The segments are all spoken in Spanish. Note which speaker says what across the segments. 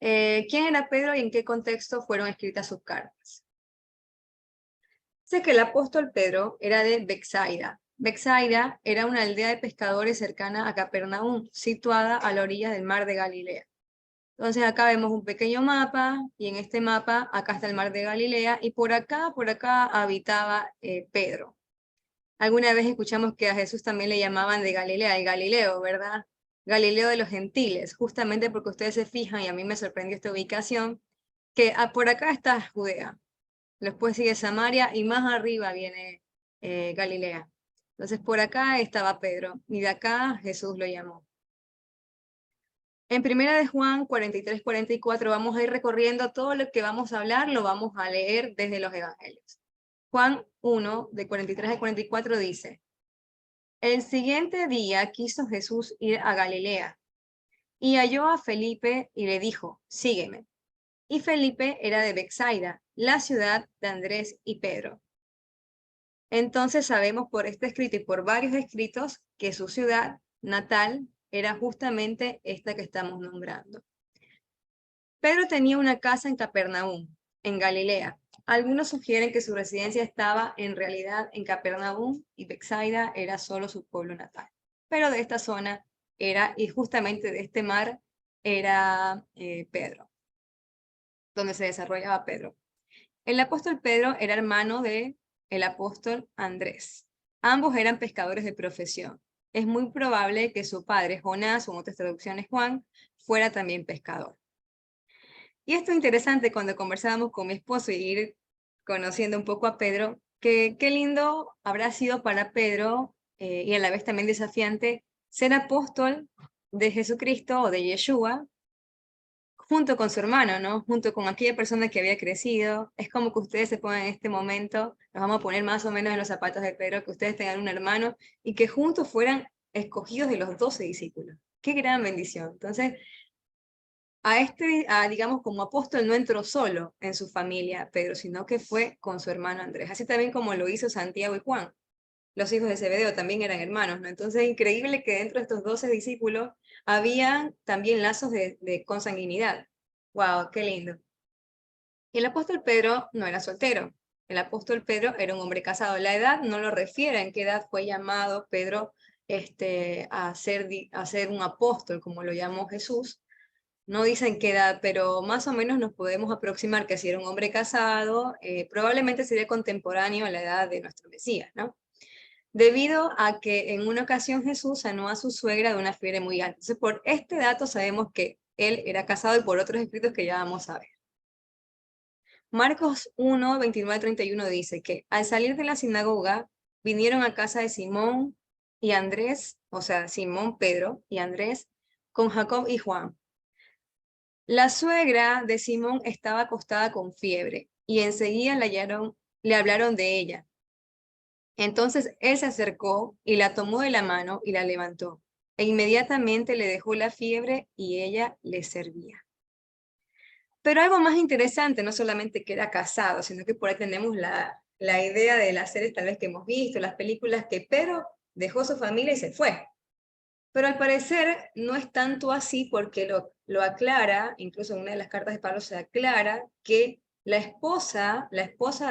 Speaker 1: ¿Quién era Pedro y en qué contexto fueron escritas sus cartas? Sé que el apóstol Pedro era de Betsaida. Betsaida era una aldea de pescadores cercana a Capernaum, situada a la orilla del mar de Galilea. Entonces acá vemos un pequeño mapa, y en este mapa acá está el mar de Galilea, y por acá habitaba Pedro. Alguna vez escuchamos que a Jesús también le llamaban de Galilea, el Galileo, ¿verdad? Galileo de los gentiles, justamente porque ustedes se fijan, y a mí me sorprendió esta ubicación, que por acá está Judea, después sigue Samaria, y más arriba viene Galilea. Entonces por acá estaba Pedro, y de acá Jesús lo llamó. En primera de Juan 43-44 vamos a ir recorriendo todo lo que vamos a hablar, lo vamos a leer desde los evangelios. Juan 1, de 43 al 44 dice: el siguiente día quiso Jesús ir a Galilea, y halló a Felipe y le dijo: sígueme. Y Felipe era de Betsaida, la ciudad de Andrés y Pedro. Entonces sabemos por este escrito y por varios escritos que su ciudad natal era justamente esta que estamos nombrando. Pedro tenía una casa en Capernaum, en Galilea. Algunos sugieren que su residencia estaba en realidad en Capernaum y Betsaida era solo su pueblo natal. Pero de esta zona era, y justamente de este mar, era Pedro, donde se desarrollaba Pedro. El apóstol Pedro era hermano del apóstol Andrés. Ambos eran pescadores de profesión. Es muy probable que su padre, Jonás, o en otras traducciones Juan, fuera también pescador. Y esto es interesante cuando conversábamos con mi esposo y ir conociendo un poco a Pedro, que qué lindo habrá sido para Pedro, y a la vez también desafiante, ser apóstol de Jesucristo o de Yeshua, junto con su hermano, ¿no? Junto con aquella persona que había crecido. Es como que ustedes se pongan en este momento, nos vamos a poner más o menos en los zapatos de Pedro, que ustedes tengan un hermano y que juntos fueran escogidos de los 12 discípulos. ¡Qué gran bendición! Entonces, digamos, como apóstol no entró solo en su familia, Pedro, sino que fue con su hermano Andrés, así también como lo hizo Santiago y Juan. Los hijos de Zebedeo también eran hermanos, ¿no? Entonces es increíble que dentro de estos 12 discípulos había también lazos de consanguinidad. ¡Wow! ¡Qué lindo! Y el apóstol Pedro no era soltero. El apóstol Pedro era un hombre casado. La edad no lo refiere en qué edad fue llamado Pedro a ser un apóstol, como lo llamó Jesús. No dicen qué edad, pero más o menos nos podemos aproximar que si era un hombre casado, probablemente sería contemporáneo a la edad de nuestro Mesías, ¿no? Debido a que en una ocasión Jesús sanó a su suegra de una fiebre muy alta. Entonces, por este dato sabemos que él era casado, y por otros escritos que ya vamos a ver. Marcos 1, 29-31 dice que al salir de la sinagoga vinieron a casa de Simón y Andrés, o sea, Simón, Pedro y Andrés, con Jacob y Juan. La suegra de Simón estaba acostada con fiebre, y enseguida le hablaron de ella. Entonces él se acercó y la tomó de la mano y la levantó, e inmediatamente le dejó la fiebre y ella le servía. Pero algo más interesante, no solamente que era casado, sino que por ahí tenemos la idea de las series tal vez que hemos visto, las películas, que Pedro dejó su familia y se fue. Pero al parecer no es tanto así, porque lo aclara, incluso en una de las cartas de Pablo se aclara que la esposa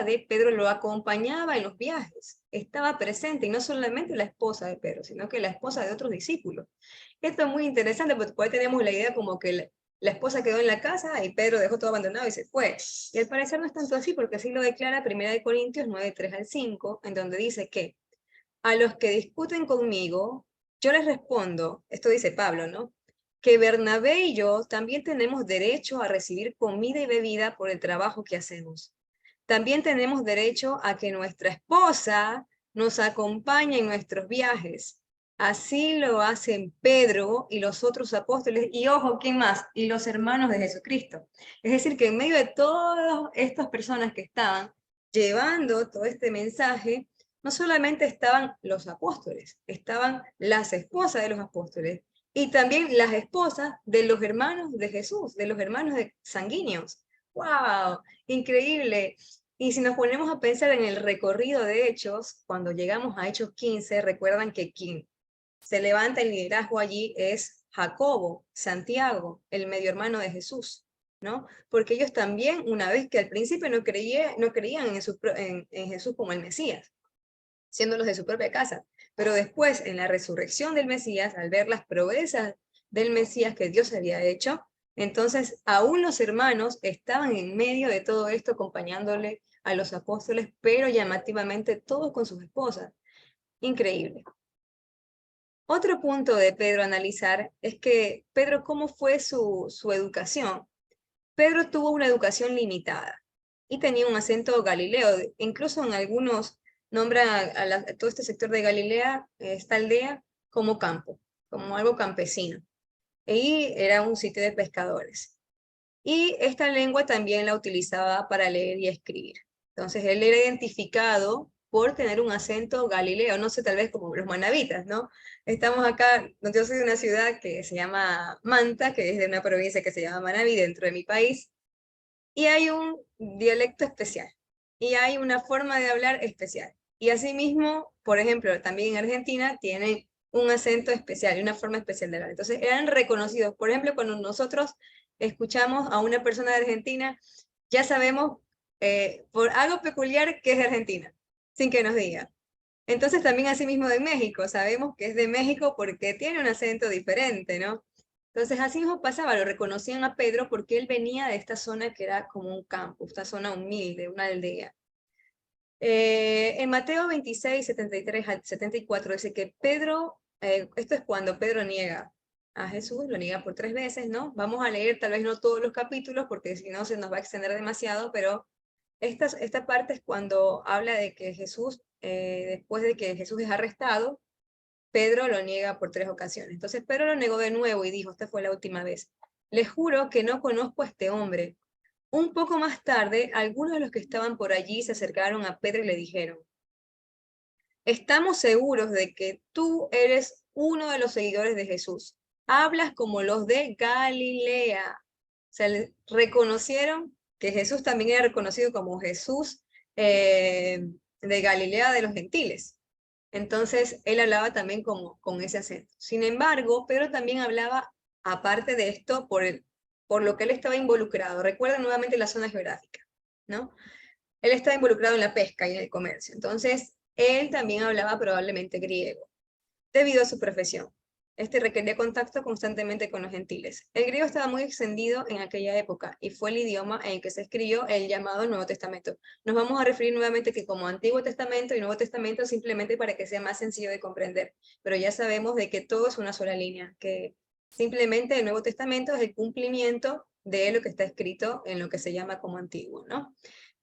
Speaker 1: de Pedro lo acompañaba en los viajes, estaba presente, y no solamente la esposa de Pedro, sino que la esposa de otros discípulos. Esto es muy interesante, porque por ahí tenemos la idea como que la esposa quedó en la casa y Pedro dejó todo abandonado y se fue. Y al parecer no es tanto así, porque así lo declara 1 Corintios 9, 3-5, en donde dice que a los que discuten conmigo, yo les respondo, esto dice Pablo, ¿no? Que Bernabé y yo también tenemos derecho a recibir comida y bebida por el trabajo que hacemos. También tenemos derecho a que nuestra esposa nos acompañe en nuestros viajes. Así lo hacen Pedro y los otros apóstoles, y ojo, ¿quién más? Y los hermanos de Jesucristo. Es decir, que en medio de todas estas personas que estaban llevando todo este mensaje, no solamente estaban los apóstoles, estaban las esposas de los apóstoles, y también las esposas de los hermanos de Jesús, de los hermanos sanguíneos. ¡Wow! Increíble. Y si nos ponemos a pensar en el recorrido de Hechos, cuando llegamos a Hechos 15, recuerdan que quien se levanta el liderazgo allí es Jacobo, Santiago, el medio hermano de Jesús. ¿no? Porque ellos también, una vez que al principio no creían en Jesús como el Mesías, siendo los de su propia casa, pero después, en la resurrección del Mesías, al ver las proezas del Mesías que Dios había hecho, entonces aún los hermanos estaban en medio de todo esto acompañándole a los apóstoles, pero llamativamente todos con sus esposas. Increíble. Otro punto de Pedro a analizar es que Pedro, ¿cómo fue su educación? Pedro tuvo una educación limitada y tenía un acento galileo. Incluso en algunos nombran a todo este sector de Galilea, esta aldea, como campo, como algo campesino. Y era un sitio de pescadores. Y esta lengua también la utilizaba para leer y escribir. Entonces él era identificado por tener un acento galileo, no sé, tal vez como los manabitas, ¿no? Estamos acá, yo soy de una ciudad que se llama Manta, que es de una provincia que se llama Manabí, dentro de mi país, y hay un dialecto especial, y hay una forma de hablar especial. Y asimismo, por ejemplo, también en Argentina tienen un acento especial y una forma especial de hablar. Entonces eran reconocidos. Por ejemplo, cuando nosotros escuchamos a una persona de Argentina, ya sabemos por algo peculiar que es de Argentina, sin que nos diga. Entonces también asimismo de México, sabemos que es de México porque tiene un acento diferente, ¿no? Entonces así mismo pasaba, lo reconocían a Pedro porque él venía de esta zona que era como un campo, esta zona humilde, una aldea. En Mateo 26, 73 al 74 dice que Pedro, esto es cuando Pedro niega a Jesús, lo niega por 3 veces, ¿no? Vamos a leer tal vez no todos los capítulos porque si no se nos va a extender demasiado, pero esta parte es cuando habla de que Jesús, después de que Jesús es arrestado, Pedro lo niega por 3 ocasiones. Entonces Pedro lo negó de nuevo y dijo, esta fue la última vez. Les juro que no conozco a este hombre. Un poco más tarde, algunos de los que estaban por allí se acercaron a Pedro y le dijeron, estamos seguros de que tú eres uno de los seguidores de Jesús. Hablas como los de Galilea. O sea, reconocieron que Jesús también era reconocido como Jesús de Galilea de los gentiles. Entonces, él hablaba también con ese acento. Sin embargo, Pedro también hablaba, aparte de esto, por lo que él estaba involucrado. Recuerden nuevamente la zona geográfica, ¿no? Él estaba involucrado en la pesca y en el comercio. Entonces, él también hablaba probablemente griego, debido a su profesión. Este requería contacto constantemente con los gentiles. El griego estaba muy extendido en aquella época y fue el idioma en el que se escribió el llamado Nuevo Testamento. Nos vamos a referir nuevamente que como Antiguo Testamento y Nuevo Testamento simplemente para que sea más sencillo de comprender, pero ya sabemos de que todo es una sola línea, que simplemente el Nuevo Testamento es el cumplimiento de lo que está escrito en lo que se llama como Antiguo, ¿no?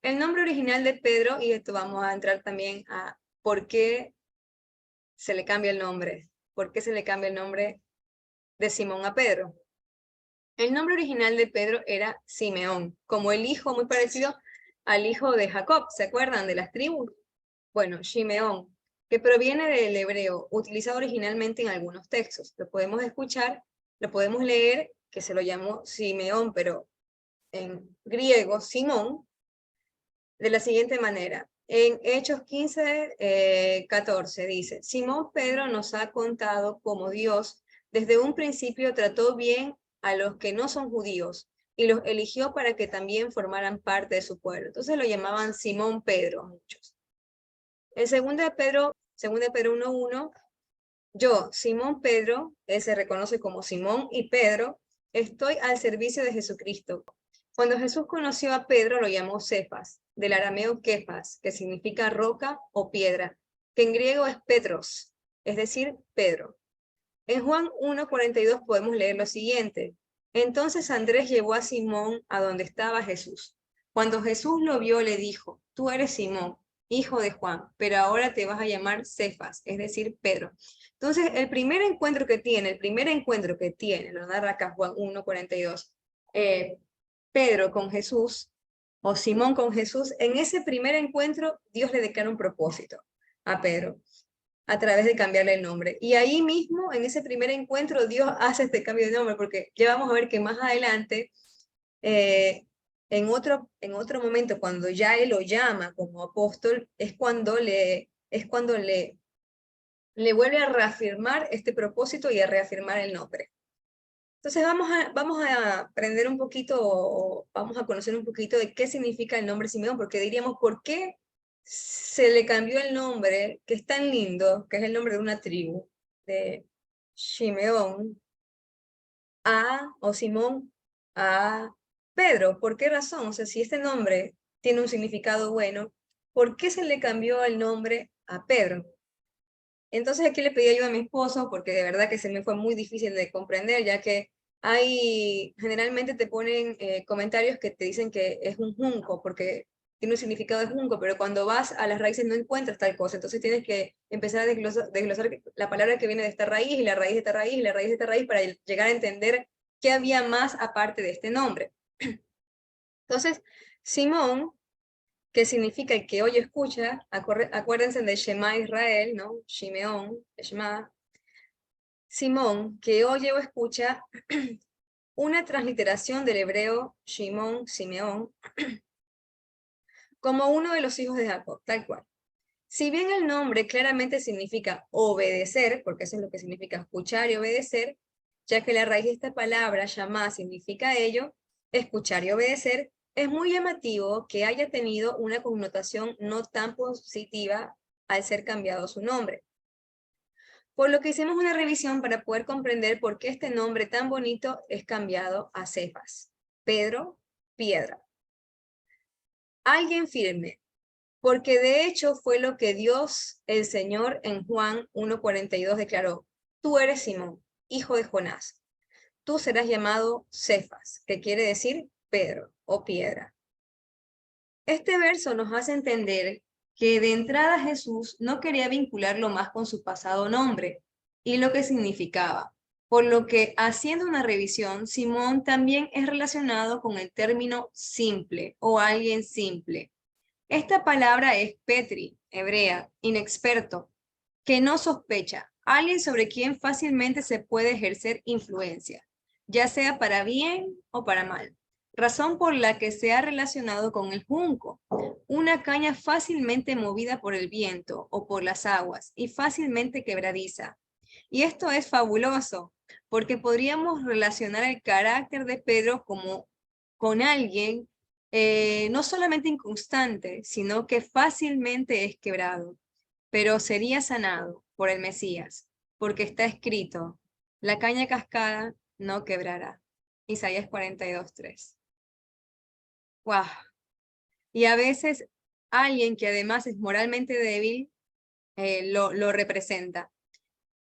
Speaker 1: El nombre original de Pedro, y esto vamos a entrar también a por qué se le cambia el nombre. ¿Por qué se le cambia el nombre de Simón a Pedro? El nombre original de Pedro era Simeón, como el hijo muy parecido al hijo de Jacob, ¿se acuerdan de las tribus? Bueno, Simeón, que proviene del hebreo, utilizado originalmente en algunos textos. Lo podemos escuchar, lo podemos leer, que se lo llamó Simeón, pero en griego, Simón, de la siguiente manera. En Hechos 15, 14 dice, Simón Pedro nos ha contado cómo Dios desde un principio trató bien a los que no son judíos y los eligió para que también formaran parte de su pueblo. Entonces lo llamaban Simón Pedro muchos. En 2 de Pedro 1:1, yo, Simón Pedro, él se reconoce como Simón y Pedro, estoy al servicio de Jesucristo. Cuando Jesús conoció a Pedro, lo llamó Cefas, del arameo Kefas, que significa roca o piedra, que en griego es Petros, es decir, Pedro. En Juan 1:42 podemos leer lo siguiente. Entonces Andrés llevó a Simón a donde estaba Jesús. Cuando Jesús lo vio, le dijo, tú eres Simón, hijo de Juan, pero ahora te vas a llamar Cefas, es decir, Pedro. Entonces, el primer encuentro que tiene, lo narra acá Juan 1:42, Pedro con Jesús, o Simón con Jesús, en ese primer encuentro Dios le declara un propósito a Pedro, a través de cambiarle el nombre. Y ahí mismo, en ese primer encuentro, Dios hace este cambio de nombre, porque ya vamos a ver que más adelante, en otro momento, cuando ya Él lo llama como apóstol, es cuando le vuelve a reafirmar este propósito y a reafirmar el nombre. Entonces vamos a aprender un poquito, o vamos a conocer un poquito de qué significa el nombre Simeón, porque diríamos, ¿por qué se le cambió el nombre, que es tan lindo, que es el nombre de una tribu, de Simeón, o Simón, a Pedro? ¿Por qué razón? O sea, si este nombre tiene un significado bueno, ¿por qué se le cambió el nombre a Pedro? Entonces aquí le pedí ayuda a mi esposo, porque de verdad que se me fue muy difícil de comprender, ya que generalmente te ponen comentarios que te dicen que es un junco, porque tiene un significado de junco, pero cuando vas a las raíces no encuentras tal cosa, entonces tienes que empezar a desglosar la palabra que viene de esta raíz, y la raíz de esta raíz, y la raíz de esta raíz, para llegar a entender qué había más aparte de este nombre. Entonces, Simón, que significa el que oye escucha, acuérdense de Shema Israel, ¿no? Shimeón, Shema. Simón, que oye o escucha, una transliteración del hebreo Shimón, Simeón, como uno de los hijos de Jacob, tal cual. Si bien el nombre claramente significa obedecer, porque eso es lo que significa escuchar y obedecer, ya que la raíz de esta palabra, Shama, significa ello, escuchar y obedecer, es muy llamativo que haya tenido una connotación no tan positiva al ser cambiado su nombre. Por lo que hicimos una revisión para poder comprender por qué este nombre tan bonito es cambiado a Cefas. Pedro, piedra. Alguien firme, porque de hecho fue lo que Dios, el Señor, en Juan 1:42 declaró: tú eres Simón, hijo de Jonás. Tú serás llamado Cefas, que quiere decir Pedro o piedra. Este verso nos hace entender que de entrada Jesús no quería vincularlo más con su pasado nombre y lo que significaba, por lo que, haciendo una revisión, Simón también es relacionado con el término simple o alguien simple. Esta palabra es Petri, hebrea, inexperto, que no sospecha, alguien sobre quien fácilmente se puede ejercer influencia, ya sea para bien o para mal, razón por la que se ha relacionado con el junco, una caña fácilmente movida por el viento o por las aguas y fácilmente quebradiza. Y esto es fabuloso, porque podríamos relacionar el carácter de Pedro como con alguien no solamente inconstante, sino que fácilmente es quebrado, pero sería sanado por el Mesías, porque está escrito: la caña cascada no quebrará. Isaías 42:3. ¡Wow! Y a veces alguien que además es moralmente débil lo representa.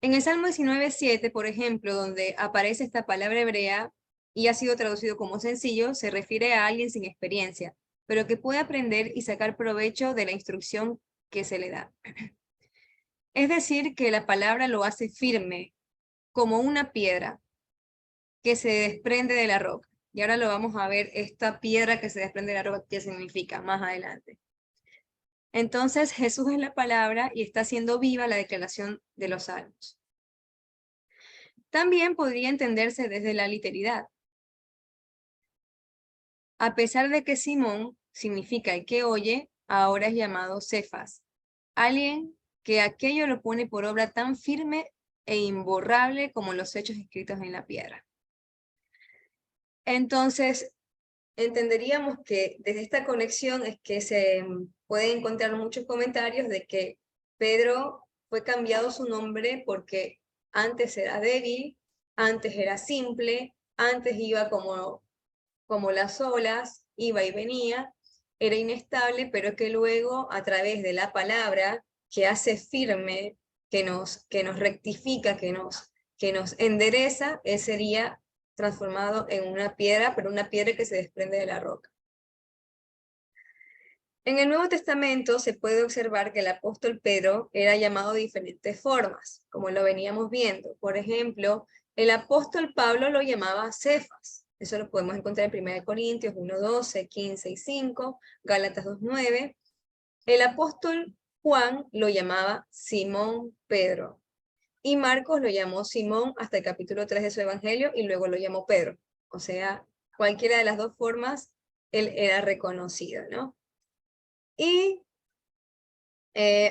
Speaker 1: En el Salmo 19:7, por ejemplo, donde aparece esta palabra hebrea y ha sido traducido como sencillo, se refiere a alguien sin experiencia, pero que puede aprender y sacar provecho de la instrucción que se le da. Es decir, que la palabra lo hace firme, como una piedra que se desprende de la roca. Y ahora lo vamos a ver, esta piedra que se desprende de la roca, qué significa más adelante. Entonces, Jesús es la palabra y está haciendo viva la declaración de los salmos. También podría entenderse desde la literalidad. A pesar de que Simón significa el que oye, ahora es llamado Cefas, alguien que aquello lo pone por obra tan firme e imborrable como los hechos escritos en la piedra. Entonces, entenderíamos que desde esta conexión es que se pueden encontrar muchos comentarios de que Pedro fue cambiado su nombre porque antes era débil, antes era simple, antes iba como las olas, iba y venía, era inestable, pero que luego a través de la palabra que hace firme, que nos rectifica, que nos endereza, él sería transformado en una piedra, pero una piedra que se desprende de la roca. En el Nuevo Testamento se puede observar que el apóstol Pedro era llamado de diferentes formas, como lo veníamos viendo. Por ejemplo, el apóstol Pablo lo llamaba Cefas. Eso lo podemos encontrar en 1 Corintios 1:12, 15 y 5, Gálatas 2:9. El apóstol Juan lo llamaba Simón Pedro. Y Marcos lo llamó Simón hasta el capítulo 3 de su evangelio y luego lo llamó Pedro. O sea, cualquiera de las dos formas, él era reconocido, ¿no? Y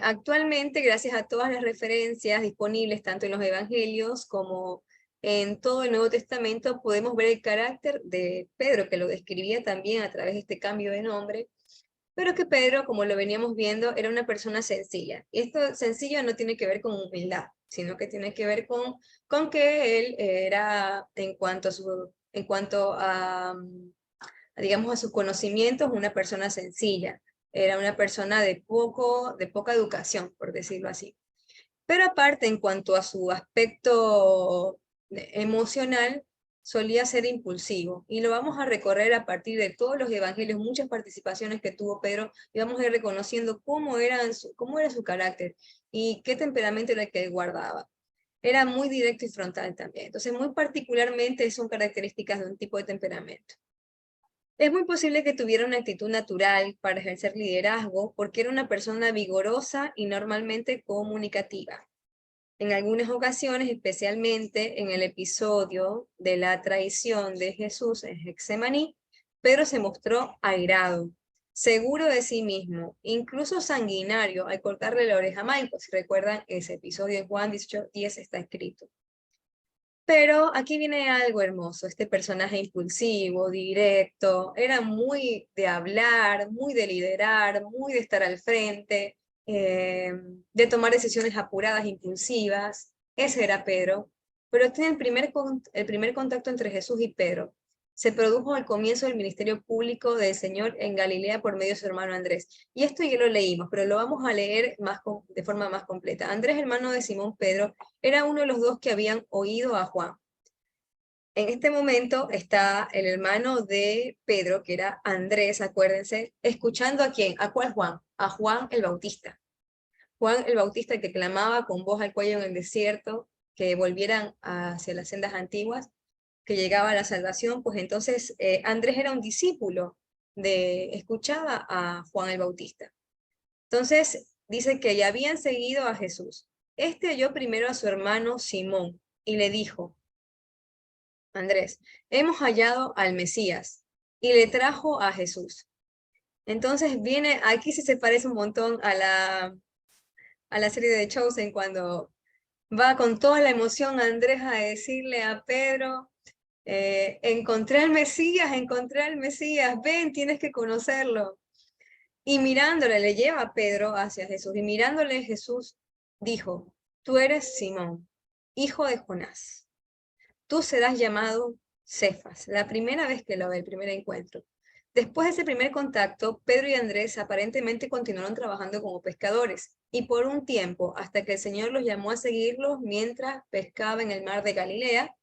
Speaker 1: actualmente, gracias a todas las referencias disponibles tanto en los evangelios como en todo el Nuevo Testamento podemos ver el carácter de Pedro, que lo describía también a través de este cambio de nombre, pero que Pedro, como lo veníamos viendo, era una persona sencilla. Y esto sencillo no tiene que ver con humildad, sino que tiene que ver con que él era, en cuanto a, digamos, a sus conocimientos, una persona sencilla. Era una persona de poca educación, por decirlo así. Pero aparte, en cuanto a su aspecto emocional, solía ser impulsivo. Y lo vamos a recorrer a partir de todos los evangelios, muchas participaciones que tuvo Pedro, y vamos a ir reconociendo cómo era su carácter y qué temperamento era el que él guardaba. Era muy directo y frontal también. Entonces, muy particularmente son características de un tipo de temperamento. Es muy posible que tuviera una actitud natural para ejercer liderazgo porque era una persona vigorosa y normalmente comunicativa. En algunas ocasiones, especialmente en el episodio de la traición de Jesús en Getsemaní, Pedro se mostró airado, seguro de sí mismo, incluso sanguinario al cortarle la oreja a Malco. Si recuerdan, ese episodio en Juan 18:10 está escrito. Pero aquí viene algo hermoso, este personaje impulsivo, directo, era muy de hablar, muy de liderar, muy de estar al frente, de tomar decisiones apuradas, impulsivas. Ese era Pedro. Pero este es el primer contacto entre Jesús y Pedro. Se produjo al comienzo del ministerio público del Señor en Galilea por medio de su hermano Andrés. Y esto ya lo leímos, pero lo vamos a leer de forma más completa. Andrés, hermano de Simón Pedro, era uno de los dos que habían oído a Juan. En este momento está el hermano de Pedro, que era Andrés, acuérdense, escuchando ¿a quién? ¿A cuál Juan? A Juan el Bautista. Juan el Bautista que clamaba con voz al cuello en el desierto, que volvieran hacia las sendas antiguas, que llegaba a la salvación, pues entonces Andrés era un discípulo escuchaba a Juan el Bautista. Entonces dice que ya habían seguido a Jesús. Este oyó primero a su hermano Simón y le dijo: Andrés, hemos hallado al Mesías, y le trajo a Jesús. Entonces viene, aquí sí se parece un montón a la serie de Chosen, cuando va con toda la emoción Andrés a decirle a Pedro, encontré al Mesías, ven, tienes que conocerlo. Y mirándole, le lleva a Pedro hacia Jesús, y mirándole Jesús dijo: tú eres Simón, hijo de Jonás. Tú serás llamado Cefas, la primera vez que lo ve, el primer encuentro. Después de ese primer contacto, Pedro y Andrés aparentemente continuaron trabajando como pescadores, y por un tiempo, hasta que el Señor los llamó a seguirlos mientras pescaba en el mar de Galilea,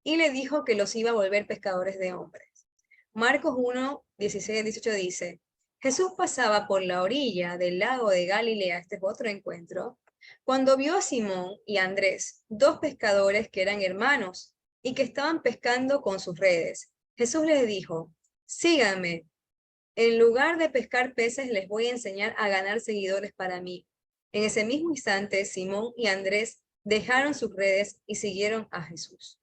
Speaker 1: y le dijo que los iba a volver pescadores de hombres. Marcos 1, 16 18 dice: Jesús pasaba por la orilla del lago de Galilea, este es otro encuentro, cuando vio a Simón y a Andrés, dos pescadores que eran hermanos y que estaban pescando con sus redes. Jesús les dijo: síganme. En lugar de pescar peces, les voy a enseñar a ganar seguidores para mí. En ese mismo instante, Simón y Andrés dejaron sus redes y siguieron a Jesús.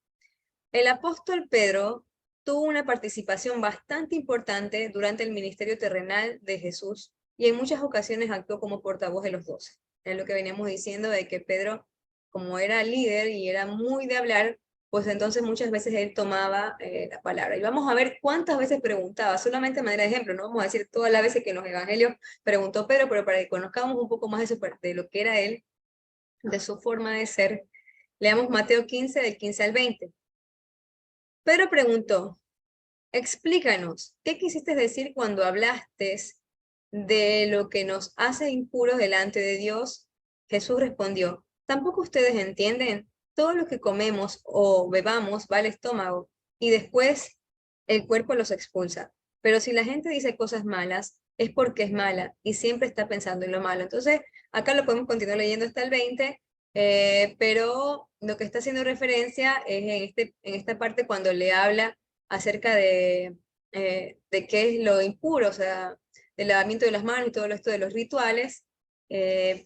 Speaker 1: El apóstol Pedro tuvo una participación bastante importante durante el ministerio terrenal de Jesús y en muchas ocasiones actuó como portavoz de los 12. Es lo que veníamos diciendo de que Pedro, como era líder y era muy de hablar, pues entonces muchas veces él tomaba la palabra. Y vamos a ver cuántas veces preguntaba, solamente a manera de ejemplo, no vamos a decir todas las veces que en los evangelios preguntó Pedro, pero para que conozcamos un poco más de lo que era él, de su forma de ser, leamos Mateo 15, del 15 al 20. Pedro preguntó: explícanos, ¿qué quisiste decir cuando hablaste de lo que nos hace impuros delante de Dios? Jesús respondió: ¿tampoco ustedes entienden? Todo lo que comemos o bebamos va al estómago y después el cuerpo los expulsa. Pero si la gente dice cosas malas, es porque es mala y siempre está pensando en lo malo. Entonces, acá lo podemos continuar leyendo hasta el 20, pero lo que está haciendo referencia es en esta parte cuando le habla acerca de qué es lo impuro, o sea, el lavamiento de las manos y todo esto de los rituales,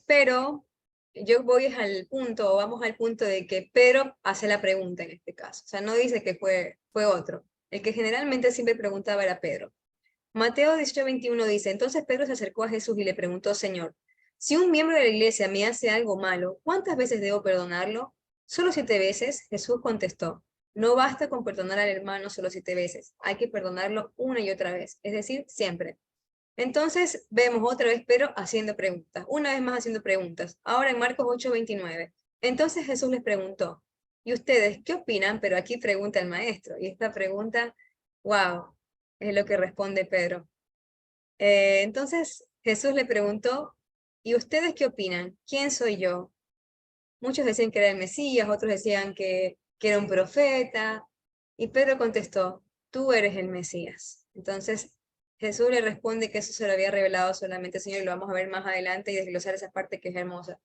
Speaker 1: pero yo voy al punto, o vamos al punto de que Pedro hace la pregunta en este caso, o sea, no dice que fue otro, el que generalmente siempre preguntaba era Pedro. Mateo 18:21 dice: entonces Pedro se acercó a Jesús y le preguntó: Señor, si un miembro de la iglesia me hace algo malo, ¿cuántas veces debo perdonarlo? Solo 7 veces. Jesús contestó, no basta con perdonar al hermano solo 7 veces, hay que perdonarlo una y otra vez, es decir, siempre. Entonces vemos otra vez Pedro haciendo preguntas, una vez más haciendo preguntas, ahora en Marcos 8:29. Entonces Jesús les preguntó, ¿y ustedes qué opinan? Pero aquí pregunta el maestro, y esta pregunta, wow, es lo que responde Pedro. Entonces Jesús le preguntó, ¿y ustedes qué opinan? ¿Quién soy yo? Muchos decían que era el Mesías, otros decían que era un profeta, y Pedro contestó, tú eres el Mesías. Entonces Jesús le responde que eso se lo había revelado solamente el Señor, y lo vamos a ver más adelante y desglosar esa parte que es hermosa.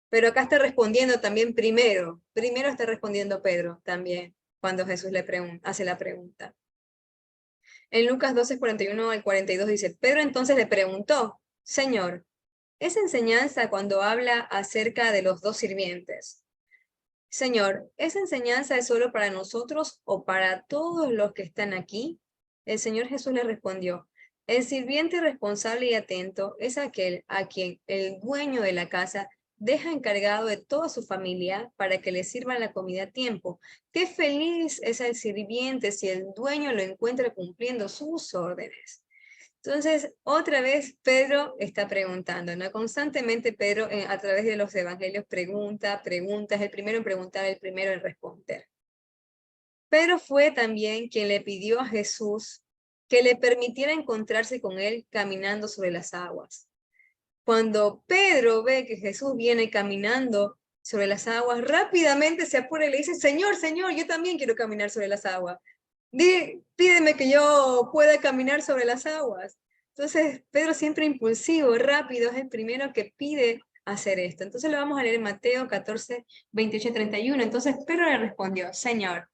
Speaker 1: Pero acá está respondiendo también primero está respondiendo Pedro también, cuando Jesús le hace la pregunta. En Lucas 12:41 al 42 dice, Pedro entonces le preguntó, Señor, esa enseñanza cuando habla acerca de los 2 sirvientes. Señor, ¿esa enseñanza es solo para nosotros o para todos los que están aquí? El Señor Jesús le respondió, el sirviente responsable y atento es aquel a quien el dueño de la casa deja encargado de toda su familia para que le sirvan la comida a tiempo. Qué feliz es el sirviente si el dueño lo encuentra cumpliendo sus órdenes. Entonces, otra vez Pedro está preguntando, ¿no? Constantemente Pedro a través de los evangelios pregunta, es el primero en preguntar, el primero en responder. Pedro fue también quien le pidió a Jesús que le permitiera encontrarse con él caminando sobre las aguas. Cuando Pedro ve que Jesús viene caminando sobre las aguas, rápidamente se apura y le dice, Señor, Señor, yo también quiero caminar sobre las aguas. Pídeme que yo pueda caminar sobre las aguas. Entonces, Pedro siempre impulsivo, rápido, es el primero que pide hacer esto. Entonces lo vamos a leer en Mateo 14:28-31. Entonces Pedro le respondió, Señor,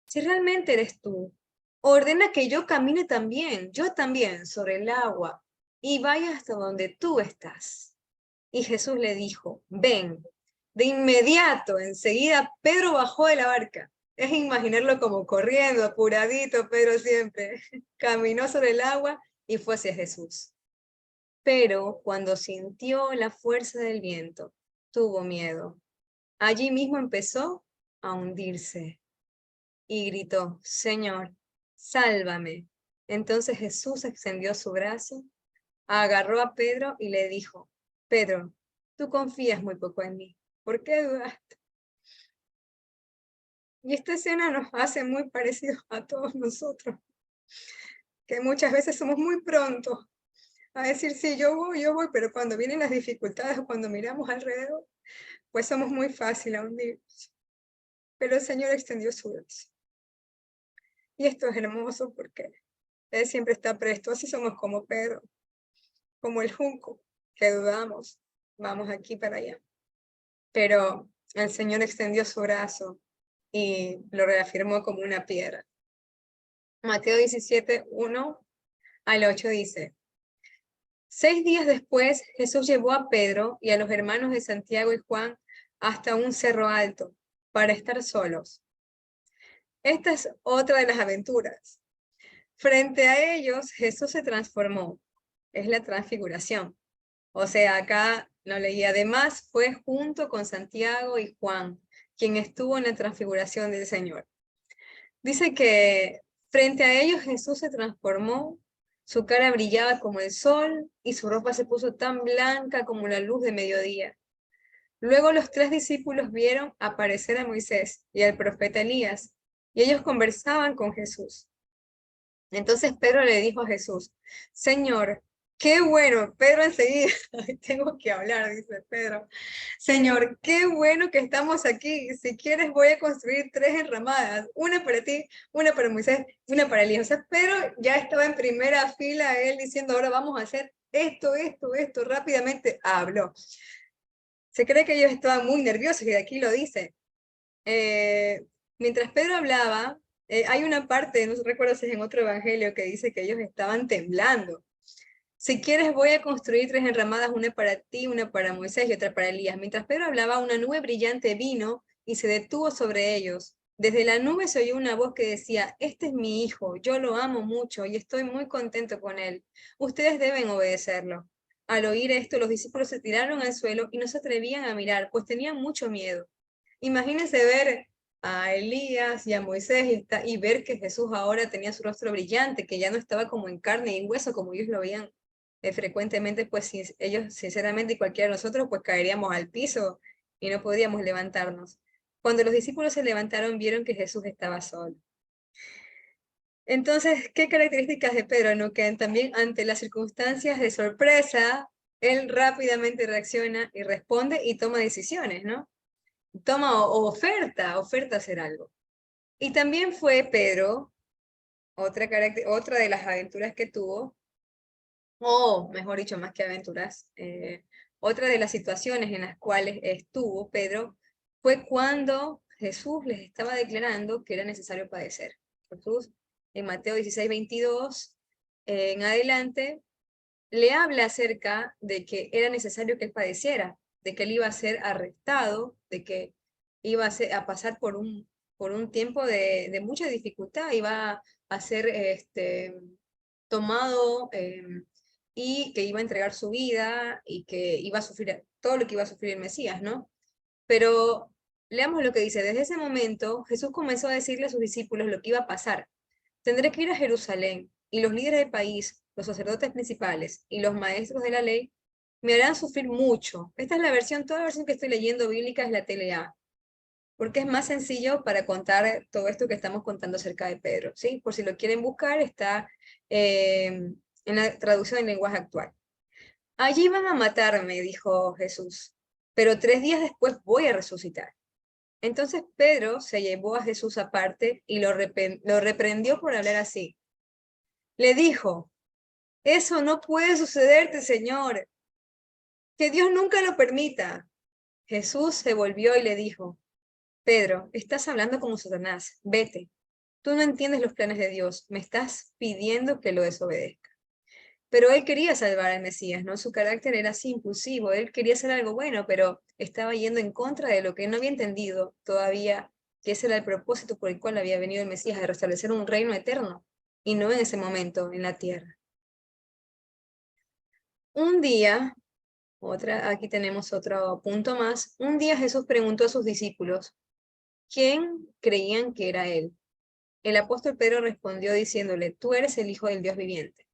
Speaker 1: si realmente eres tú, ordena que yo camine también, yo también, sobre el agua, y vaya hasta donde tú estás. Y Jesús le dijo, ven. De inmediato, enseguida, Pedro bajó de la barca. Es imaginarlo como corriendo, apuradito, Pedro siempre. Caminó sobre el agua y fue hacia Jesús. Pero cuando sintió la fuerza del viento, tuvo miedo. Allí mismo empezó a hundirse y gritó, Señor, sálvame. Entonces Jesús extendió su brazo, agarró a Pedro y le dijo, Pedro, tú confías muy poco en mí. ¿Por qué dudaste? Y esta escena nos hace muy parecidos a todos nosotros, que muchas veces somos muy prontos a decir, sí, yo voy, pero cuando vienen las dificultades o cuando miramos alrededor, pues somos muy fáciles a hundirnos. Pero el Señor extendió su brazo. Y esto es hermoso porque Él siempre está presto, así somos como Pedro, como el junco, que dudamos, vamos aquí para allá. Pero el Señor extendió su brazo y lo reafirmó como una piedra. Mateo 17:1-8 dice, 6 días después, Jesús llevó a Pedro y a los hermanos de Santiago y Juan hasta un cerro alto para estar solos. Esta es otra de las aventuras. Frente a ellos, Jesús se transformó. Es la transfiguración. O sea, acá lo leí. Además, fue junto con Santiago y Juan, quien estuvo en la transfiguración del Señor. Dice que frente a ellos Jesús se transformó, su cara brillaba como el sol y su ropa se puso tan blanca como la luz de mediodía. Luego los 3 discípulos vieron aparecer a Moisés y al profeta Elías, y ellos conversaban con Jesús. Entonces Pedro le dijo a Jesús, Señor, qué bueno, Pedro enseguida, tengo que hablar, dice Pedro. Señor, qué bueno que estamos aquí. Si quieres voy a construir 3 enramadas, una para ti, una para Moisés, una para Elías. O sea, Pedro ya estaba en primera fila, él diciendo, ahora vamos a hacer esto, rápidamente habló. Se cree que ellos estaban muy nerviosos y de aquí lo dice. Mientras Pedro hablaba, hay una parte, no recuerdo si es en otro evangelio, que dice que ellos estaban temblando. Si quieres voy a construir 3 enramadas, una para ti, una para Moisés y otra para Elías. Mientras Pedro hablaba, una nube brillante vino y se detuvo sobre ellos. Desde la nube se oyó una voz que decía, este es mi hijo, yo lo amo mucho y estoy muy contento con él. Ustedes deben obedecerlo. Al oír esto, los discípulos se tiraron al suelo y no se atrevían a mirar, pues tenían mucho miedo. Imagínense ver a Elías y a Moisés y ver que Jesús ahora tenía su rostro brillante, que ya no estaba como en carne y en hueso, como ellos lo veían frecuentemente, pues si ellos, sinceramente, y cualquiera de nosotros, pues caeríamos al piso y no podíamos levantarnos. Cuando los discípulos se levantaron, vieron que Jesús estaba solo. Entonces, ¿qué características de Pedro? ¿No? Que también ante las circunstancias de sorpresa, él rápidamente reacciona y responde y toma decisiones, ¿no? Toma o oferta hacer algo. Y también fue Pedro, otra de las aventuras que tuvo, o mejor dicho, más que aventuras, otra de las situaciones en las cuales estuvo Pedro fue cuando Jesús les estaba declarando que era necesario padecer. Jesús, en Mateo 16:22 en adelante, le habla acerca de que era necesario que él padeciera, de que él iba a ser arrestado, de que iba a pasar por un tiempo de mucha dificultad, iba a ser tomado y que iba a entregar su vida y que iba a sufrir todo lo que iba a sufrir el Mesías, ¿no? Pero leamos lo que dice. Desde ese momento, Jesús comenzó a decirle a sus discípulos lo que iba a pasar. Tendré que ir a Jerusalén, y los líderes del país, los sacerdotes principales y los maestros de la ley me harán sufrir mucho. Esta es la versión, toda la versión que estoy leyendo bíblica es la TLA, porque es más sencillo para contar todo esto que estamos contando acerca de Pedro, ¿sí? Por si lo quieren buscar, está en la traducción en lenguaje actual. Allí van a matarme, dijo Jesús, pero 3 días después voy a resucitar. Entonces Pedro se llevó a Jesús aparte y lo reprendió por hablar así. Le dijo, eso no puede sucederte, Señor, que Dios nunca lo permita. Jesús se volvió y le dijo, Pedro, estás hablando como Satanás, vete. Tú no entiendes los planes de Dios, me estás pidiendo que lo desobedezca. Pero él quería salvar al Mesías, ¿no? Su carácter era así impulsivo, él quería hacer algo bueno, pero estaba yendo en contra de lo que él no había entendido todavía, que ese era el propósito por el cual había venido el Mesías, de restablecer un reino eterno, y no en ese momento en la tierra. Un día, aquí tenemos otro punto más, un día Jesús preguntó a sus discípulos, ¿quién creían que era él? El apóstol Pedro respondió diciéndole, tú eres el Hijo del Dios viviente.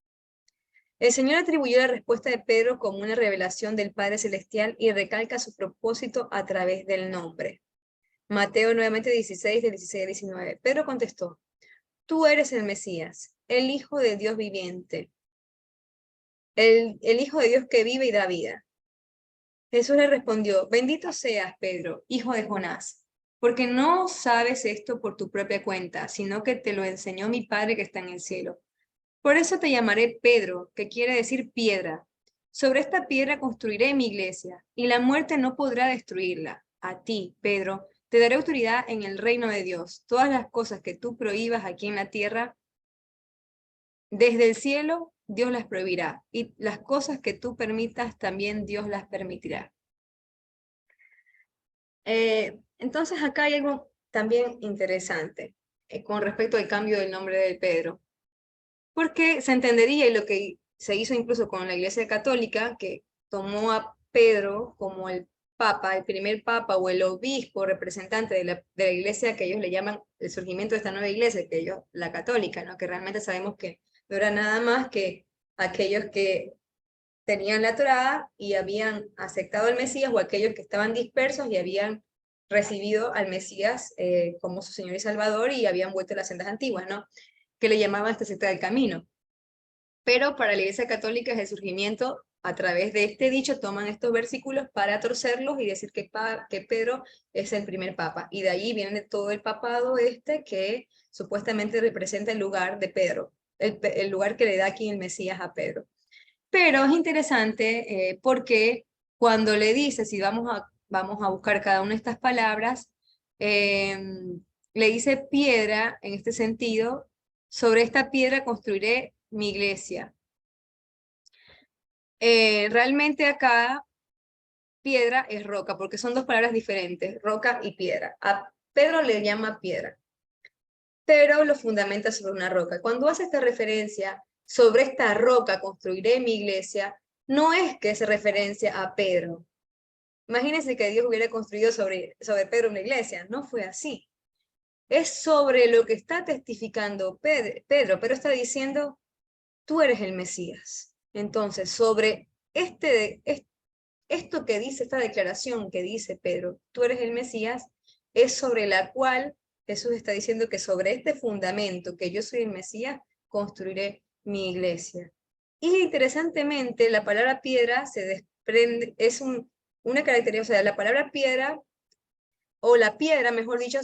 Speaker 1: El Señor atribuyó la respuesta de Pedro como una revelación del Padre Celestial y recalca su propósito a través del nombre. Mateo nuevamente 16, del 16 al 19. Pedro contestó, tú eres el Mesías, el Hijo de Dios viviente, el Hijo de Dios que vive y da vida. Jesús le respondió, bendito seas, Pedro, hijo de Jonás, porque no sabes esto por tu propia cuenta, sino que te lo enseñó mi Padre que está en el cielo. Por eso te llamaré Pedro, que quiere decir piedra. Sobre esta piedra construiré mi iglesia, y la muerte no podrá destruirla. A ti, Pedro, te daré autoridad en el reino de Dios. Todas las cosas que tú prohíbas aquí en la tierra, desde el cielo, Dios las prohibirá, y las cosas que tú permitas, también Dios las permitirá. Entonces acá hay algo también interesante con respecto al cambio del nombre de Pedro. Porque se entendería, y lo que se hizo incluso con la Iglesia Católica, que tomó a Pedro como el papa, el primer papa o el obispo representante de la iglesia que ellos le llaman el surgimiento de esta nueva iglesia, que ellos, la católica, ¿no? Que realmente sabemos que no era nada más que aquellos que tenían la Torá y habían aceptado al Mesías, o aquellos que estaban dispersos y habían recibido al Mesías como su Señor y Salvador y habían vuelto a las sendas antiguas, ¿no? Que le llamaban esta secta del camino. Pero para la Iglesia Católica es el surgimiento, a través de este dicho, toman estos versículos para torcerlos y decir que Pedro es el primer papa. Y de ahí viene todo el papado que supuestamente representa el lugar de Pedro, el lugar que le da aquí el Mesías a Pedro. Pero es interesante porque cuando le dice, si vamos a buscar cada una de estas palabras, le dice piedra en este sentido, sobre esta piedra construiré mi iglesia. Realmente acá piedra es roca, porque son dos palabras diferentes, roca y piedra. A Pedro le llama piedra, pero lo fundamenta sobre una roca. Cuando hace esta referencia, sobre esta roca construiré mi iglesia, no es que se referencia a Pedro, Imagínense que Dios hubiera construido sobre Pedro una iglesia. No fue así. Es sobre lo que está testificando Pedro. Pero está diciendo, tú eres el Mesías. Entonces, sobre esto que dice, esta declaración que dice Pedro, tú eres el Mesías, es sobre la cual Jesús está diciendo que sobre este fundamento, que yo soy el Mesías, construiré mi iglesia. Y interesantemente, la palabra piedra se desprende, es una característica, o sea, la palabra piedra, o la piedra, mejor dicho,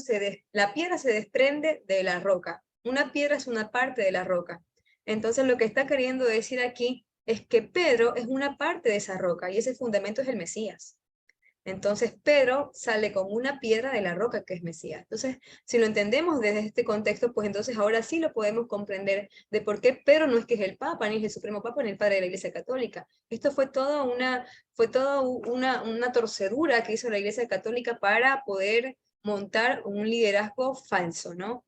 Speaker 1: la piedra se desprende de la roca. Una piedra es una parte de la roca. Entonces, lo que está queriendo decir aquí es que Pedro es una parte de esa roca, y ese fundamento es el Mesías. Entonces Pedro sale como una piedra de la roca que es Mesías. Entonces, si lo entendemos desde este contexto, pues entonces ahora sí lo podemos comprender de por qué Pedro no es que es el Papa, ni es el Supremo Papa, ni el Padre de la Iglesia Católica. Esto fue toda una torcedura que hizo la Iglesia Católica para poder montar un liderazgo falso, ¿no?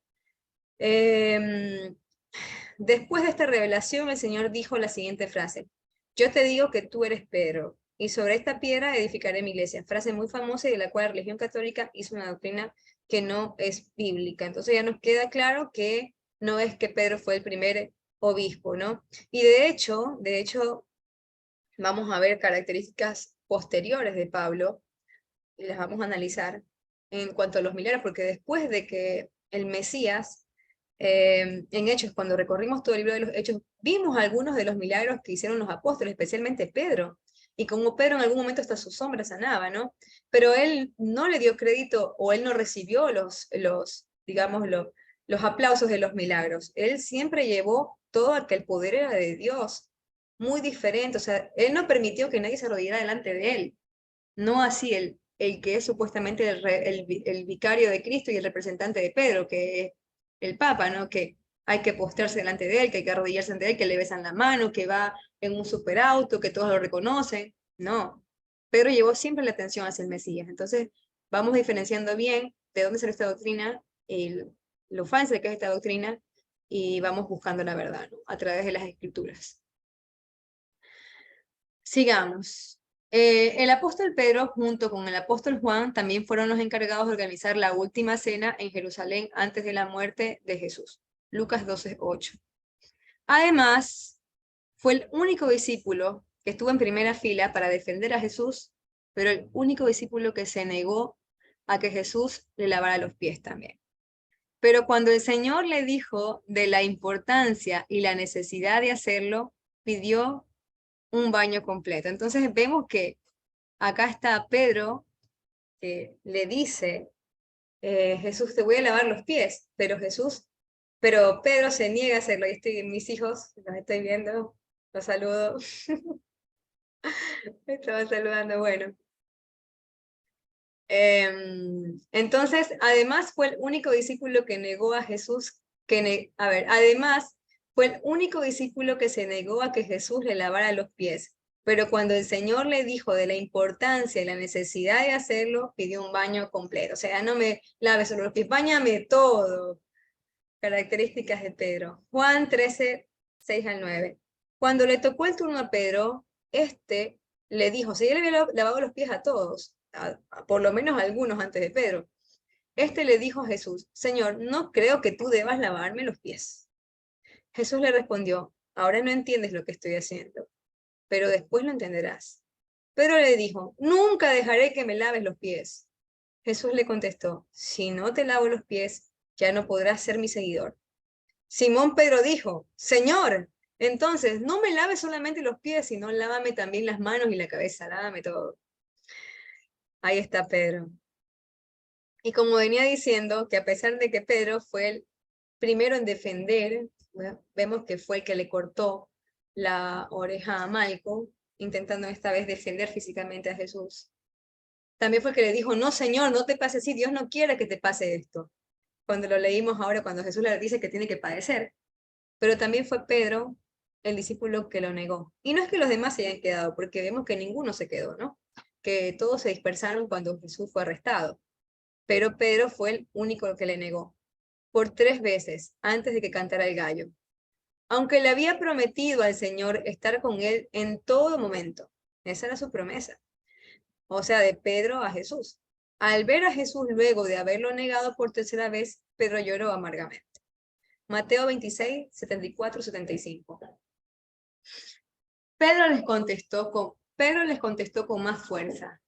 Speaker 1: Después de esta revelación, el Señor dijo la siguiente frase: yo te digo que tú eres Pedro, y sobre esta piedra edificaré mi iglesia. Frase muy famosa y de la cual la religión católica hizo una doctrina que no es bíblica. Entonces ya nos queda claro que no es que Pedro fue el primer obispo, ¿no? Y de hecho, vamos a ver características posteriores de Pablo, y las vamos a analizar en cuanto a los milagros, porque después de que el Mesías, en Hechos, cuando recorrimos todo el libro de los Hechos, vimos algunos de los milagros que hicieron los apóstoles, especialmente Pedro, y como Pedro en algún momento hasta su sombra sanaba, ¿no? Pero él no le dio crédito, o él no recibió digamos, los aplausos de los milagros. Él siempre llevó todo a que el poder era de Dios, muy diferente, o sea, él no permitió que nadie se arrodillara delante de él, no así el que es supuestamente el vicario de Cristo y el representante de Pedro, que es el Papa, ¿no? Que hay que postrarse delante de él, que hay que arrodillarse ante él, que le besan la mano, que va en un superauto, que todos lo reconocen. No, Pedro llevó siempre la atención hacia el Mesías. Entonces, vamos diferenciando bien de dónde sale esta doctrina, lo falsa que es esta doctrina, y vamos buscando la verdad, ¿no? A través de las escrituras. Sigamos. El apóstol Pedro, junto con el apóstol Juan, también fueron los encargados de organizar la última cena en Jerusalén antes de la muerte de Jesús. Lucas 12:8. Además, fue el único discípulo que estuvo en primera fila para defender a Jesús, pero el único discípulo que se negó a que Jesús le lavara los pies también. Pero cuando el Señor le dijo de la importancia y la necesidad de hacerlo, pidió un baño completo. Entonces vemos que acá está Pedro, que le dice, Jesús, te voy a lavar los pies, pero Pedro se niega a hacerlo. Y mis hijos, los estoy viendo, los saludo. Me estaban saludando, bueno. Entonces, además fue el único discípulo que negó a Jesús, además fue el único discípulo que se negó a que Jesús le lavara los pies. Pero cuando el Señor le dijo de la importancia y la necesidad de hacerlo, pidió un baño completo. O sea, no me laves solo los pies, báñame todo. Características de Pedro. Juan 13:6-9. Cuando le tocó el turno a Pedro, este le dijo, si él había lavado los pies a todos, por lo menos a algunos antes de Pedro, este le dijo a Jesús, Señor, no creo que tú debas lavarme los pies. Jesús le respondió, ahora no entiendes lo que estoy haciendo, pero después lo entenderás. Pedro le dijo, nunca dejaré que me laves los pies. Jesús le contestó, si no te lavo los pies, ya no podrás ser mi seguidor. Simón Pedro dijo, Señor, entonces no me laves solamente los pies, sino lávame también las manos y la cabeza, lávame todo. Ahí está Pedro. Y como venía diciendo, que a pesar de que Pedro fue el primero en defender, bueno, vemos que fue el que le cortó la oreja a Malco, intentando esta vez defender físicamente a Jesús. También fue el que le dijo, no Señor, no te pase así, Dios no quiere que te pase esto. Cuando lo leímos ahora, cuando Jesús le dice que tiene que padecer. Pero también fue Pedro el discípulo que lo negó. Y no es que los demás se hayan quedado, porque vemos que ninguno se quedó, ¿no? Que todos se dispersaron cuando Jesús fue arrestado. Pero Pedro fue el único que le negó, por 3 veces, antes de que cantara el gallo. Aunque le había prometido al Señor estar con él en todo momento. Esa era su promesa. o sea, de Pedro a Jesús. Al ver a Jesús luego de haberlo negado por tercera vez, Pedro lloró amargamente. Mateo 26, 74, 75. Pedro les contestó con más fuerza.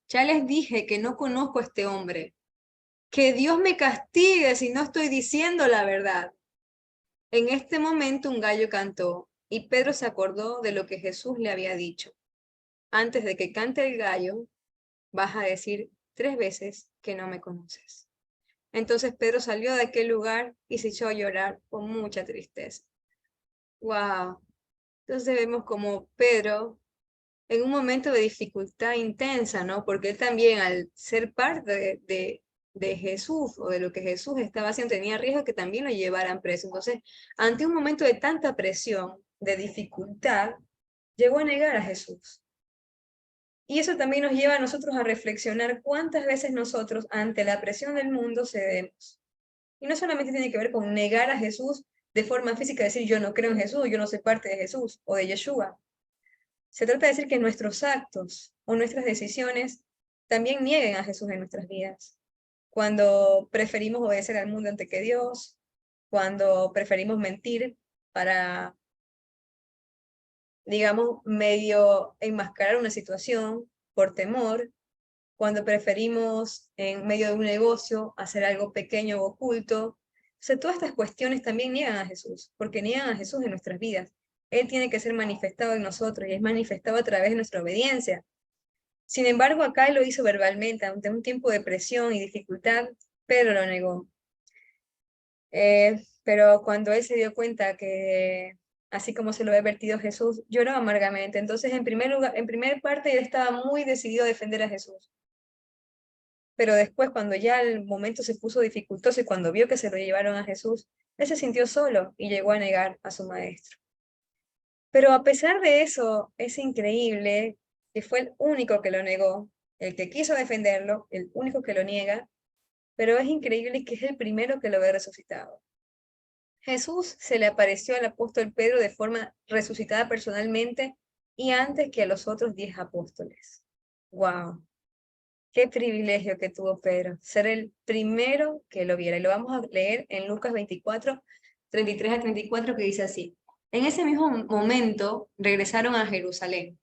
Speaker 1: Ya les dije que no conozco a este hombre. Que Dios me castigue si no estoy diciendo la verdad. En este momento un gallo cantó y Pedro se acordó de lo que Jesús le había dicho. Antes de que cante el gallo, vas a decir 3 veces que no me conoces. Entonces Pedro salió de aquel lugar y se echó a llorar con mucha tristeza. ¡Wow! Entonces vemos como Pedro, en un momento de dificultad intensa, ¿no? Porque él también, al ser parte de Jesús o de lo que Jesús estaba haciendo, tenía riesgo que también lo llevaran preso. Entonces, ante un momento de tanta presión, de dificultad, llegó a negar a Jesús. Y eso también nos lleva a nosotros a reflexionar cuántas veces nosotros, ante la presión del mundo, cedemos. Y no solamente tiene que ver con negar a Jesús de forma física, decir yo no creo en Jesús, yo no soy parte de Jesús o de Yeshua. Se trata de decir que nuestros actos o nuestras decisiones también nieguen a Jesús en nuestras vidas. Cuando preferimos obedecer al mundo antes que Dios, cuando preferimos mentir para, digamos, medio enmascarar una situación por temor, cuando preferimos en medio de un negocio hacer algo pequeño o oculto. O sea, todas estas cuestiones también niegan a Jesús, porque niegan a Jesús en nuestras vidas. Él tiene que ser manifestado en nosotros y es manifestado a través de nuestra obediencia. Sin embargo, acá él lo hizo verbalmente, ante un tiempo de presión y dificultad, Pedro lo negó. Pero cuando él se dio cuenta que, así como se lo había advertido Jesús, lloró amargamente. Entonces, en primer parte, él estaba muy decidido a defender a Jesús. Pero después, cuando ya el momento se puso dificultoso y cuando vio que se lo llevaron a Jesús, él se sintió solo y llegó a negar a su maestro. Pero a pesar de eso, es increíble que fue el único que lo negó, el que quiso defenderlo, el único que lo niega, pero es increíble que es el primero que lo ve resucitado. Jesús se le apareció al apóstol Pedro de forma resucitada personalmente y antes que a los otros 10 apóstoles. ¡Wow! Qué privilegio que tuvo Pedro, ser el primero que lo viera. Y lo vamos a leer en Lucas 24, 33 a 34, que dice así. En ese mismo momento regresaron a Jerusalén.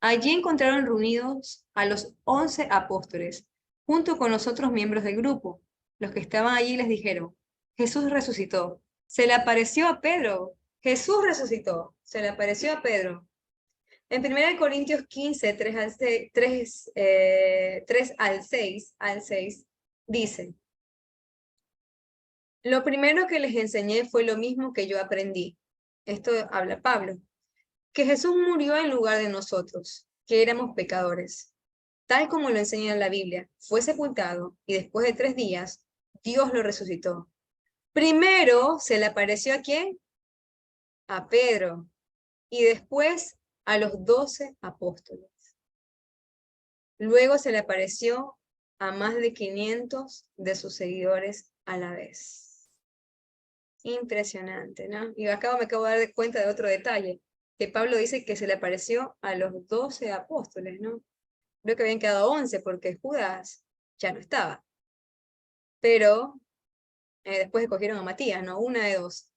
Speaker 1: Allí encontraron reunidos a los 11 apóstoles, junto con los otros miembros del grupo. Los que estaban allí les dijeron, Jesús resucitó. Se le apareció a Pedro. Jesús resucitó. Se le apareció a Pedro. En 1 Corintios 15, 3 al 6, dice, lo primero que les enseñé fue lo mismo que yo aprendí. Esto habla Pablo. Que Jesús murió en lugar de nosotros, que éramos pecadores. Tal como lo enseña en la Biblia, fue sepultado y después de 3 días, Dios lo resucitó. Primero se le apareció ¿a quién? A Pedro. Y después a los 12 apóstoles. Luego se le apareció a más de 500 de sus seguidores a la vez. Impresionante, ¿no? Y acá me acabo de dar cuenta de otro detalle, que Pablo dice que se le apareció a los 12 apóstoles, ¿no? Creo que habían quedado 11 porque Judas ya no estaba. Pero después escogieron a Matías, ¿no? Una de dos.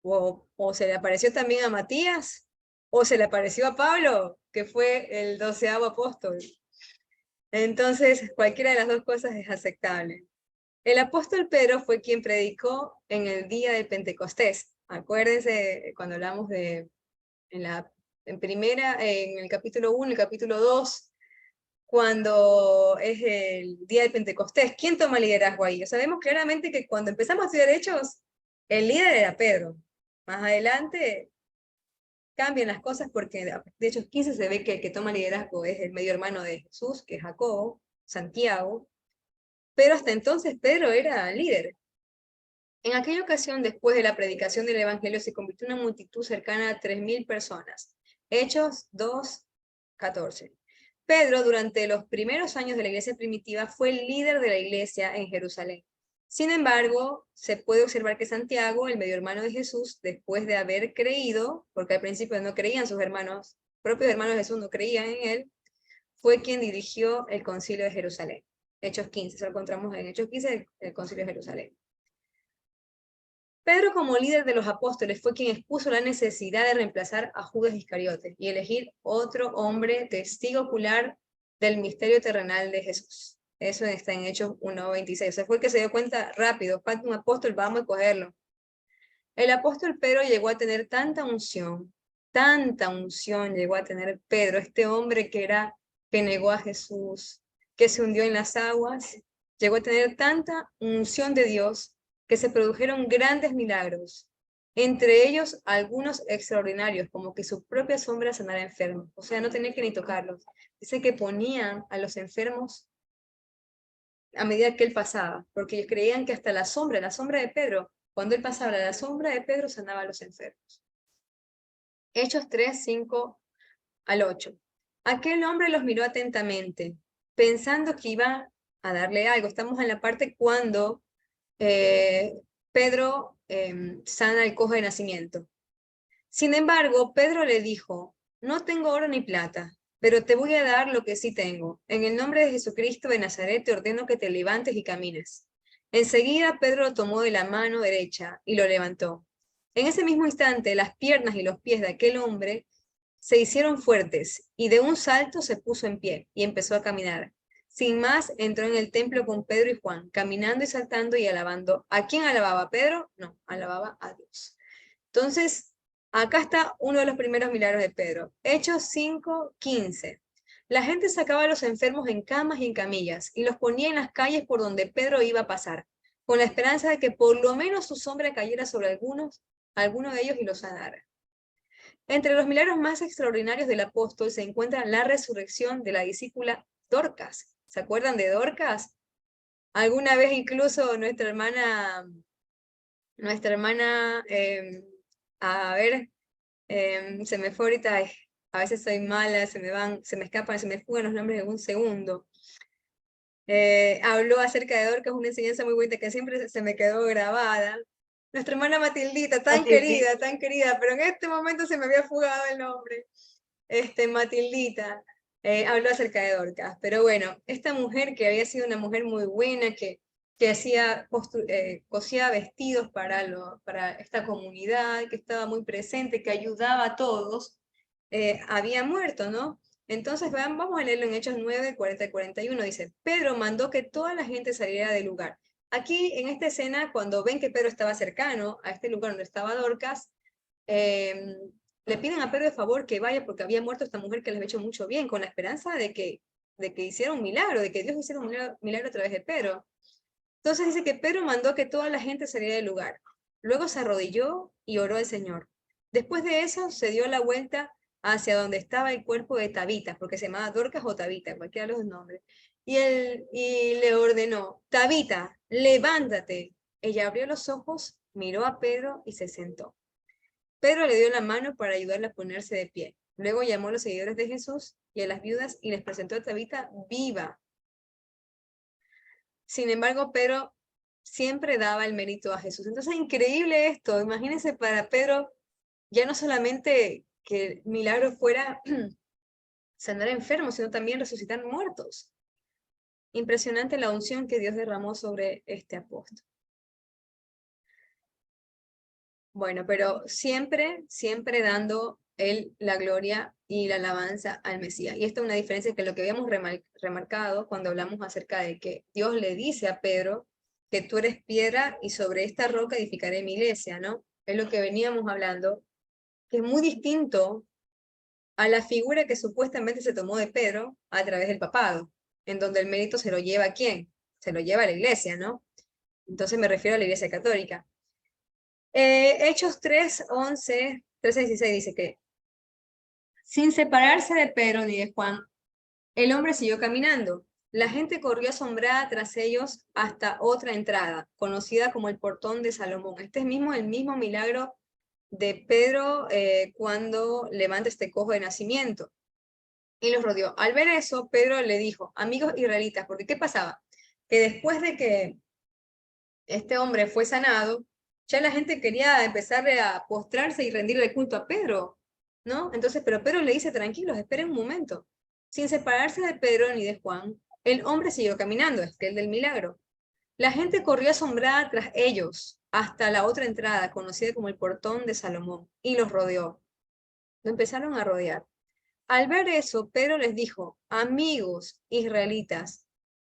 Speaker 1: O se le apareció también a Matías, o se le apareció a Pablo, que fue el 12º apóstol. Entonces, cualquiera de las dos cosas es aceptable. El apóstol Pedro fue quien predicó en el día de Pentecostés. Acuérdense cuando hablamos en el capítulo 1, el capítulo 2, cuando es el día de Pentecostés. ¿Quién toma liderazgo ahí? Sabemos claramente que cuando empezamos a estudiar Hechos, el líder era Pedro. Más adelante cambian las cosas porque de Hechos 15 se ve que el que toma liderazgo es el medio hermano de Jesús, que es Jacobo, Santiago, pero hasta entonces Pedro era líder. En aquella ocasión, después de la predicación del Evangelio, se convirtió en una multitud cercana a 3.000 personas. Hechos 2:14. Pedro, durante los primeros años de la iglesia primitiva, fue el líder de la iglesia en Jerusalén. Sin embargo, se puede observar que Santiago, el medio hermano de Jesús, después de haber creído, porque al principio no creían sus hermanos, propios hermanos de Jesús no creían en él, fue quien dirigió el concilio de Jerusalén. Hechos 15, eso lo encontramos en Hechos 15, el concilio de Jerusalén. Pedro, como líder de los apóstoles, fue quien expuso la necesidad de reemplazar a Judas Iscariote y elegir otro hombre testigo ocular del misterio terrenal de Jesús. Eso está en Hechos 1:26. O sea, fue el que se dio cuenta rápido, falta un apóstol, vamos a cogerlo. El apóstol Pedro llegó a tener tanta unción llegó a tener Pedro, este hombre que negó a Jesús, que se hundió en las aguas, llegó a tener tanta unción de Dios que se produjeron grandes milagros, entre ellos algunos extraordinarios, como que su propia sombra sanara enfermos, o sea, no tenía que ni tocarlos. Dice que ponían a los enfermos a medida que él pasaba, porque ellos creían que hasta la sombra de Pedro, cuando él pasaba, la sombra de Pedro sanaba a los enfermos. Hechos 3, 5 al 8. Aquel hombre los miró atentamente, pensando que iba a darle algo. Estamos en la parte cuando Pedro sana el cojo de nacimiento. Sin embargo, Pedro le dijo, no tengo oro ni plata, pero te voy a dar lo que sí tengo. En el nombre de Jesucristo de Nazaret te ordeno que te levantes y camines. Enseguida Pedro lo tomó de la mano derecha y lo levantó. En ese mismo instante, las piernas y los pies de aquel hombre se hicieron fuertes y de un salto se puso en pie y empezó a caminar. Sin más, entró en el templo con Pedro y Juan, caminando y saltando y alabando. ¿A quién alababa Pedro? No, alababa a Dios. Entonces, acá está uno de los primeros milagros de Pedro. Hechos 5:15. La gente sacaba a los enfermos en camas y en camillas y los ponía en las calles por donde Pedro iba a pasar, con la esperanza de que por lo menos su sombra cayera sobre alguno de ellos y los sanara. Entre los milagros más extraordinarios del apóstol se encuentra la resurrección de la discípula Dorcas. ¿Se acuerdan de Dorcas? Alguna vez incluso nuestra hermana, a ver, se me fue ahorita, a veces soy mala, se me escapan, se me fugan los nombres en un segundo. Habló acerca de Dorcas, una enseñanza muy buena que siempre se me quedó grabada. Nuestra hermana Matildita, tan querida, pero en este momento se me había fugado el nombre. Matildita, habló acerca de Dorcas. Pero bueno, esta mujer que había sido una mujer muy buena, que cosía vestidos para esta comunidad, que estaba muy presente, que ayudaba a todos, había muerto, ¿no? Entonces, vamos a leerlo en Hechos 9, 40 y 41. Dice, Pedro mandó que toda la gente saliera del lugar. Aquí, en esta escena, cuando ven que Pedro estaba cercano a este lugar donde estaba Dorcas, le piden a Pedro de favor que vaya porque había muerto esta mujer que les había hecho mucho bien, con la esperanza de que hiciera un milagro, de que Dios hiciera un milagro a través de Pedro. Entonces dice que Pedro mandó que toda la gente saliera del lugar. Luego se arrodilló y oró al Señor. Después de eso se dio la vuelta hacia donde estaba el cuerpo de Tabita, porque se llamaba Dorcas o Tabita, cualquiera de los dos nombres. Y le ordenó, Tabita, levántate. Ella abrió los ojos, miró a Pedro y se sentó. Pedro le dio la mano para ayudarla a ponerse de pie. Luego llamó a los seguidores de Jesús y a las viudas y les presentó a Tabita viva. Sin embargo, Pedro siempre daba el mérito a Jesús. Entonces, increíble esto. Imagínense para Pedro, ya no solamente que el milagro fuera sanar enfermos, sino también resucitar muertos. Impresionante la unción que Dios derramó sobre este apóstol. Bueno, pero siempre dando la gloria y la alabanza al Mesías. Y esta es una diferencia que lo que habíamos remarcado cuando hablamos acerca de que Dios le dice a Pedro que tú eres piedra y sobre esta roca edificaré mi iglesia, ¿no? Es lo que veníamos hablando, que es muy distinto a la figura que supuestamente se tomó de Pedro a través del papado, en donde el mérito se lo lleva ¿a quién? Se lo lleva a la iglesia, ¿no? Entonces me refiero a la iglesia católica. Hechos 3, 11, 13, 16 dice que sin separarse de Pedro ni de Juan, el hombre siguió caminando. La gente corrió asombrada tras ellos hasta otra entrada, conocida como el portón de Salomón. Este es el mismo milagro de Pedro cuando levanta este cojo de nacimiento. Y los rodeó. Al ver eso, Pedro le dijo, amigos israelitas, porque ¿qué pasaba? Que después de que este hombre fue sanado, ya la gente quería empezar a postrarse y rendirle culto a Pedro, ¿no? Entonces, pero Pedro le dice, tranquilos, esperen un momento. Sin separarse de Pedro ni de Juan, el hombre siguió caminando, el del milagro. La gente corrió asombrada tras ellos hasta la otra entrada, conocida como el portón de Salomón, y los rodeó. Lo empezaron a rodear. Al ver eso, Pedro les dijo: amigos israelitas,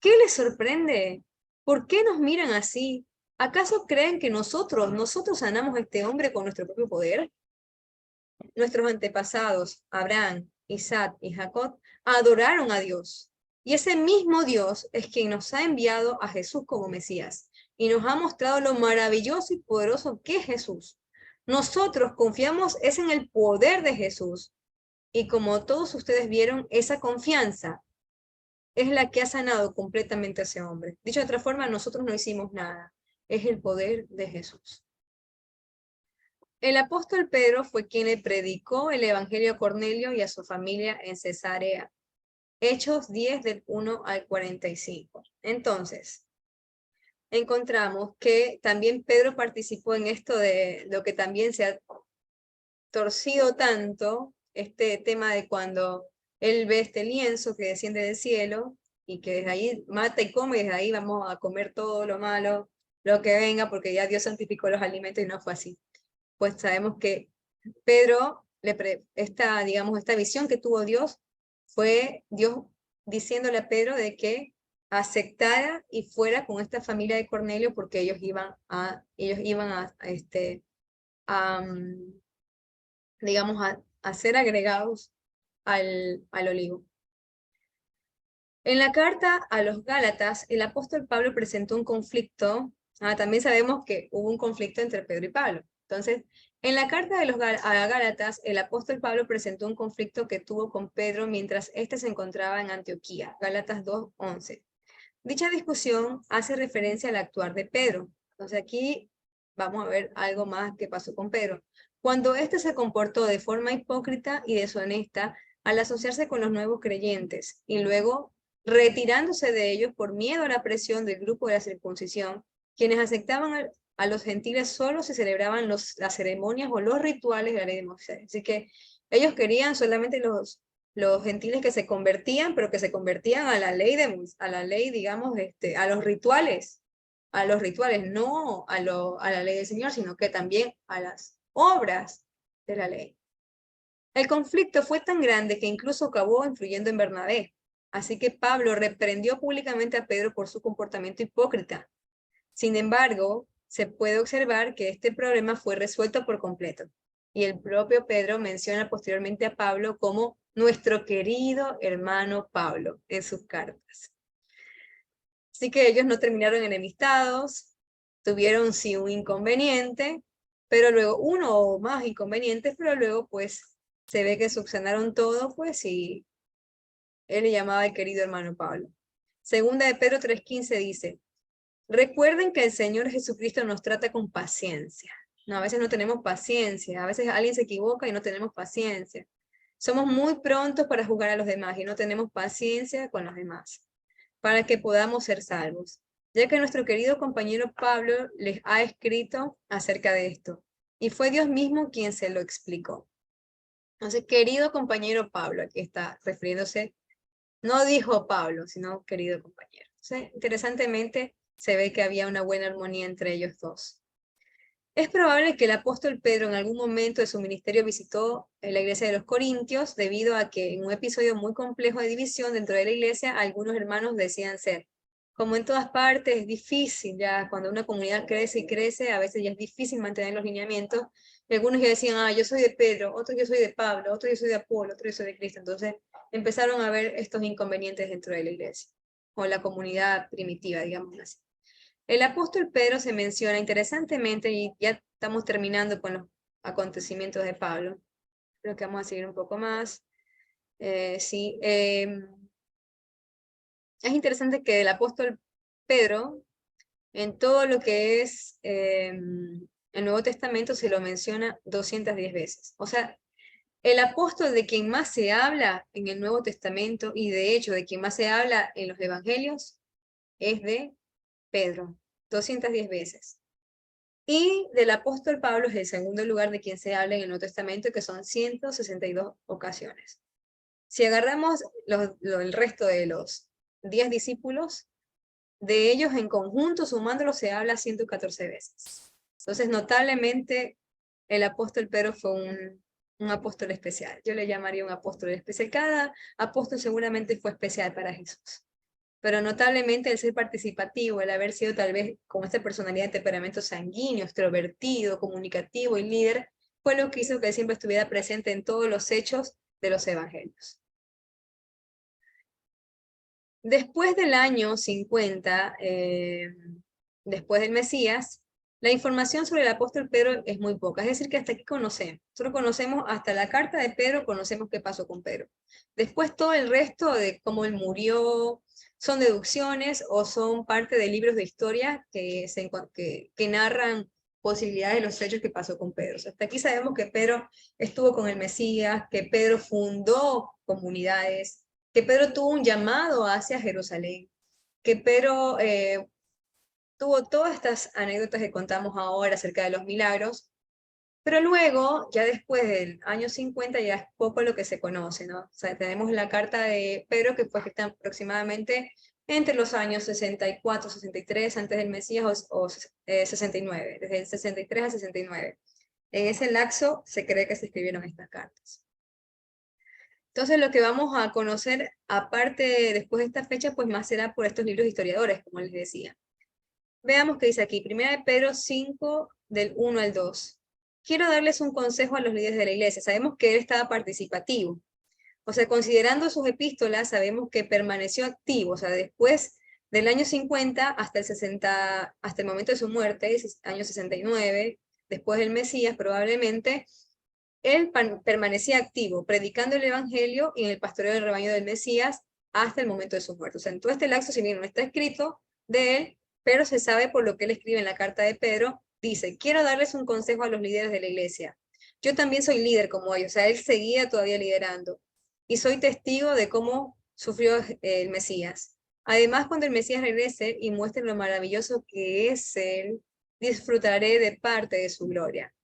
Speaker 1: ¿qué les sorprende? ¿Por qué nos miran así? ¿Acaso creen que nosotros sanamos a este hombre con nuestro propio poder? Nuestros antepasados, Abraham, Isaac y Jacob, adoraron a Dios. Y ese mismo Dios es quien nos ha enviado a Jesús como Mesías y nos ha mostrado lo maravilloso y poderoso que es Jesús. Nosotros confiamos es en el poder de Jesús. Y como todos ustedes vieron, esa confianza es la que ha sanado completamente a ese hombre. Dicho de otra forma, nosotros no hicimos nada. Es el poder de Jesús. El apóstol Pedro fue quien le predicó el evangelio a Cornelio y a su familia en Cesarea. Hechos 10 del 1 al 45. Entonces, encontramos que también Pedro participó en esto de lo que también se ha torcido tanto, este tema de cuando él ve este lienzo que desciende del cielo y que desde ahí mata y come, y desde ahí vamos a comer todo lo malo, lo que venga, porque ya Dios santificó los alimentos y no fue así. Pues sabemos que Pedro, esta visión que tuvo Dios, fue Dios diciéndole a Pedro de que aceptara y fuera con esta familia de Cornelio, porque ellos iban a ser agregados al olivo. En la carta a los Gálatas, el apóstol Pablo presentó un conflicto. También sabemos que hubo un conflicto entre Pedro y Pablo. Entonces, en la carta a Gálatas, el apóstol Pablo presentó un conflicto que tuvo con Pedro mientras éste se encontraba en Antioquía. Gálatas 2:11. Dicha discusión hace referencia al actuar de Pedro. Entonces aquí vamos a ver algo más que pasó con Pedro. Cuando éste se comportó de forma hipócrita y deshonesta al asociarse con los nuevos creyentes y luego retirándose de ellos por miedo a la presión del grupo de la circuncisión, quienes aceptaban a los gentiles solo se celebraban las ceremonias o los rituales de la ley de Moisés. Así que ellos querían solamente los gentiles que se convertían, pero que se convertían a la ley, digamos, a los rituales, no a la ley del Señor, sino que también a las obras de la ley. El conflicto fue tan grande que incluso acabó influyendo en Bernabé. Así que Pablo reprendió públicamente a Pedro por su comportamiento hipócrita. Sin embargo, se puede observar que este problema fue resuelto por completo. Y el propio Pedro menciona posteriormente a Pablo como nuestro querido hermano Pablo en sus cartas. Así que ellos no terminaron enemistados, tuvieron sí un inconveniente, pero luego uno o más inconvenientes, pero luego pues se ve que subsanaron todo, pues, y él le llamaba el querido hermano Pablo. Segunda de Pedro 3:15 dice: recuerden que el Señor Jesucristo nos trata con paciencia. No, a veces no tenemos paciencia, a veces alguien se equivoca y no tenemos paciencia. Somos muy prontos para juzgar a los demás y no tenemos paciencia con los demás, para que podamos ser salvos, ya que nuestro querido compañero Pablo les ha escrito acerca de esto, y fue Dios mismo quien se lo explicó. Entonces, querido compañero Pablo, aquí está refiriéndose, no dijo Pablo, sino querido compañero. Entonces, interesantemente, se ve que había una buena armonía entre ellos dos. Es probable que el apóstol Pedro en algún momento de su ministerio visitó la iglesia de los Corintios, debido a que en un episodio muy complejo de división dentro de la iglesia, algunos hermanos decían ser. Como en todas partes, es difícil ya, cuando una comunidad crece y crece, a veces ya es difícil mantener los lineamientos. Y algunos ya decían, yo soy de Pedro, otros yo soy de Pablo, otros yo soy de Apolo, otros yo soy de Cristo. Entonces empezaron a haber estos inconvenientes dentro de la iglesia, o la comunidad primitiva, digamos así. El apóstol Pedro se menciona interesantemente, y ya estamos terminando con los acontecimientos de Pablo. Creo que vamos a seguir un poco más. Es interesante que el apóstol Pedro, en todo lo que es el Nuevo Testamento, se lo menciona 210 veces. O sea, el apóstol de quien más se habla en el Nuevo Testamento, y de hecho de quien más se habla en los Evangelios, es de Pedro, 210 veces. Y del apóstol Pablo es el segundo lugar de quien se habla en el Nuevo Testamento, que son 162 ocasiones. Si agarramos el resto de los 10 discípulos, de ellos en conjunto, sumándolos, se habla 114 veces. Entonces, notablemente, el apóstol Pedro fue un apóstol especial. Yo le llamaría un apóstol especial. Cada apóstol seguramente fue especial para Jesús. Pero notablemente el ser participativo, el haber sido tal vez con esta personalidad de temperamento sanguíneo, extrovertido, comunicativo y líder, fue lo que hizo que él siempre estuviera presente en todos los hechos de los evangelios. Después del año 50, después del Mesías, la información sobre el apóstol Pedro es muy poca. Es decir, que hasta aquí conocemos. Nosotros conocemos hasta la carta de Pedro, conocemos qué pasó con Pedro. Después todo el resto de cómo él murió, son deducciones o son parte de libros de historia que narran posibilidades de los hechos que pasó con Pedro. O sea, hasta aquí sabemos que Pedro estuvo con el Mesías, que Pedro fundó comunidades, que Pedro tuvo un llamado hacia Jerusalén, que Pedro tuvo todas estas anécdotas que contamos ahora acerca de los milagros, pero luego, ya después del año 50, ya es poco lo que se conoce, ¿no? O sea, tenemos la carta de Pedro que fue escrita aproximadamente entre los años 64, 63, antes del Mesías, o 69, desde el 63 al 69. En ese lapso se cree que se escribieron estas cartas. Entonces lo que vamos a conocer, aparte después de esta fecha, pues más será por estos libros historiadores, como les decía. Veamos qué dice aquí, 1 de Pedro 5, del 1 al 2. Quiero darles un consejo a los líderes de la iglesia. Sabemos que él estaba participativo. O sea, considerando sus epístolas, sabemos que permaneció activo. O sea, después del año 50 hasta el 60, hasta el momento de su muerte, año 69, después del Mesías probablemente, él permanecía activo, predicando el evangelio y en el pastoreo del rebaño del Mesías hasta el momento de su muerte. O sea, en todo este lapso, si bien no está escrito de él, pero se sabe por lo que él escribe en la carta de Pedro, dice, quiero darles un consejo a los líderes de la iglesia. Yo también soy líder como ellos, o sea, él seguía todavía liderando. Y soy testigo de cómo sufrió el Mesías. Además, cuando el Mesías regrese y muestre lo maravilloso que es él, disfrutaré de parte de su gloria.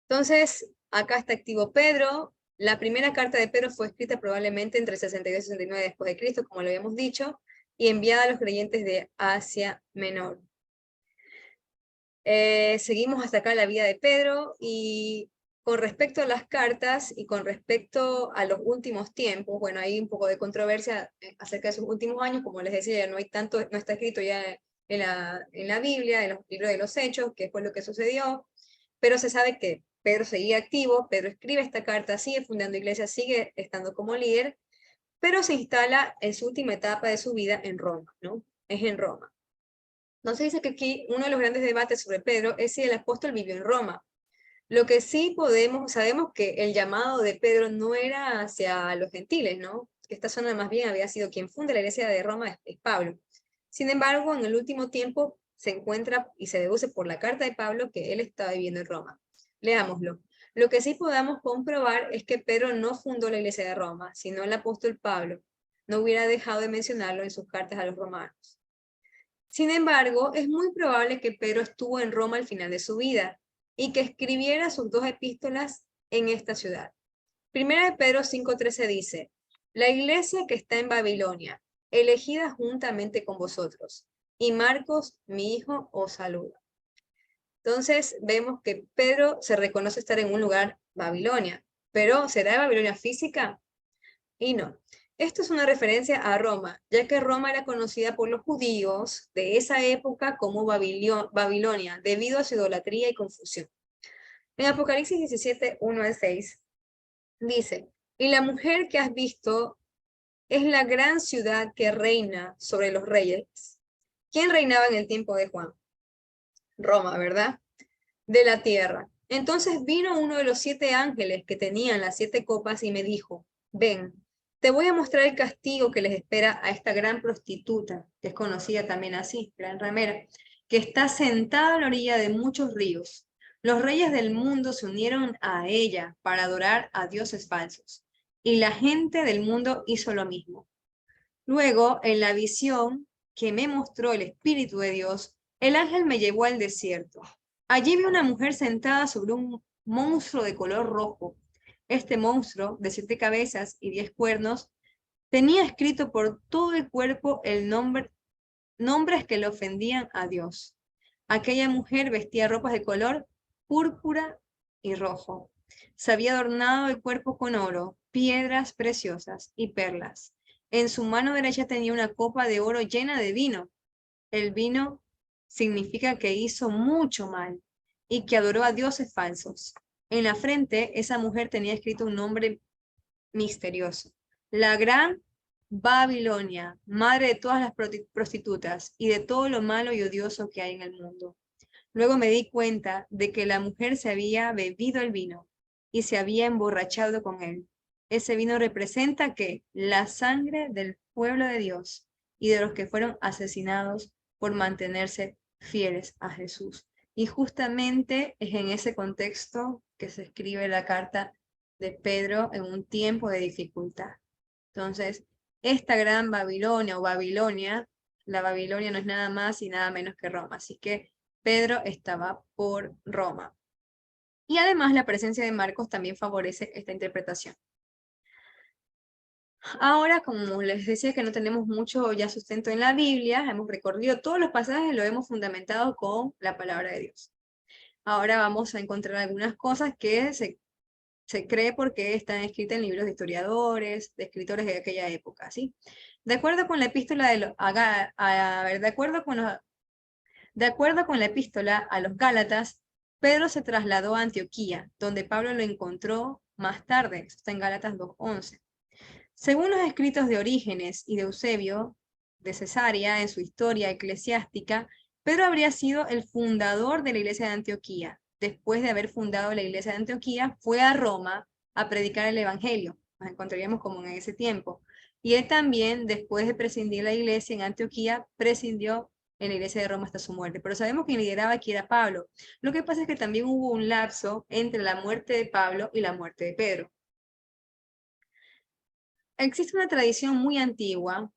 Speaker 1: Entonces, acá está activo Pedro. La primera carta de Pedro fue escrita probablemente entre 62 y 69 después de Cristo, como lo habíamos dicho, y enviada a los creyentes de Asia Menor. Seguimos hasta acá la vida de Pedro, y con respecto a las cartas y con respecto a los últimos tiempos, bueno, hay un poco de controversia acerca de sus últimos años, como les decía, ya no hay tanto, no está escrito ya en la Biblia, en los libros de los Hechos, que fue lo que sucedió, pero se sabe que Pedro seguía activo, Pedro escribe esta carta, sigue fundando iglesias, sigue estando como líder, pero se instala en su última etapa de su vida en Roma, ¿no? Es en Roma. Entonces dice que aquí uno de los grandes debates sobre Pedro es si el apóstol vivió en Roma. Lo que sí sabemos que el llamado de Pedro no era hacia los gentiles, ¿no? Que esta zona más bien había sido quien funda la iglesia de Roma, es Pablo. Sin embargo, en el último tiempo se encuentra y se deduce por la carta de Pablo que él estaba viviendo en Roma. Leámoslo. Lo que sí podamos comprobar es que Pedro no fundó la iglesia de Roma, sino el apóstol Pablo. No hubiera dejado de mencionarlo en sus cartas a los romanos. Sin embargo, es muy probable que Pedro estuvo en Roma al final de su vida y que escribiera sus 2 epístolas en esta ciudad. Primera de Pedro 5:13 dice, la iglesia que está en Babilonia, elegida juntamente con vosotros, y Marcos, mi hijo, os saluda. Entonces vemos que Pedro se reconoce estar en un lugar, Babilonia, pero ¿será Babilonia física? Y no. Esto es una referencia a Roma, ya que Roma era conocida por los judíos de esa época como Babilonia, debido a su idolatría y confusión. En Apocalipsis 17, 1 al 6, dice, y la mujer que has visto es la gran ciudad que reina sobre los reyes. ¿Quién reinaba en el tiempo de Juan? Roma, ¿verdad? De la tierra. Entonces vino uno de los 7 ángeles que tenían las 7 copas y me dijo, ven, te voy a mostrar el castigo que les espera a esta gran prostituta, que es conocida también así, gran ramera, que está sentada a la orilla de muchos ríos. Los reyes del mundo se unieron a ella para adorar a dioses falsos, y la gente del mundo hizo lo mismo. Luego, en la visión que me mostró el Espíritu de Dios, el ángel me llevó al desierto. Allí vi una mujer sentada sobre un monstruo de color rojo. Este monstruo, de 7 cabezas y 10 cuernos, tenía escrito por todo el cuerpo nombres que le ofendían a Dios. Aquella mujer vestía ropas de color púrpura y rojo. Se había adornado el cuerpo con oro, piedras preciosas y perlas. En su mano derecha tenía una copa de oro llena de vino. El vino significa que hizo mucho mal y que adoró a dioses falsos. En la frente, esa mujer tenía escrito un nombre misterioso: la gran Babilonia, madre de todas las prostitutas y de todo lo malo y odioso que hay en el mundo. Luego me di cuenta de que la mujer se había bebido el vino y se había emborrachado con él. Ese vino representa que la sangre del pueblo de Dios y de los que fueron asesinados por mantenerse fieles a Jesús. Y justamente es en ese contexto que se escribe la carta de Pedro en un tiempo de dificultad. Entonces, esta gran Babilonia o Babilonia, la Babilonia no es nada más y nada menos que Roma. Así que Pedro estaba por Roma. Y además la presencia de Marcos también favorece esta interpretación. Ahora, como les decía que no tenemos mucho ya sustento en la Biblia, hemos recorrido todos los pasajes, lo hemos fundamentado con la palabra de Dios. Ahora vamos a encontrar algunas cosas que se cree porque están escritas en libros de historiadores, de escritores de aquella época, ¿sí? De acuerdo con la epístola de acuerdo con la epístola a los Gálatas, Pedro se trasladó a Antioquía, donde Pablo lo encontró más tarde. Esto está en Gálatas 2:11. Según los escritos de Orígenes y de Eusebio, de Cesarea, en su historia eclesiástica, Pedro habría sido el fundador de la iglesia de Antioquía. Después de haber fundado la iglesia de Antioquía, fue a Roma a predicar el evangelio. Nos encontraríamos como en ese tiempo. Y él también, después de presidir la iglesia en Antioquía, presidió en la iglesia de Roma hasta su muerte. Pero sabemos que lideraba aquí era Pablo. Lo que pasa es que también hubo un lapso entre la muerte de Pablo y la muerte de Pedro. Existe una tradición muy antigua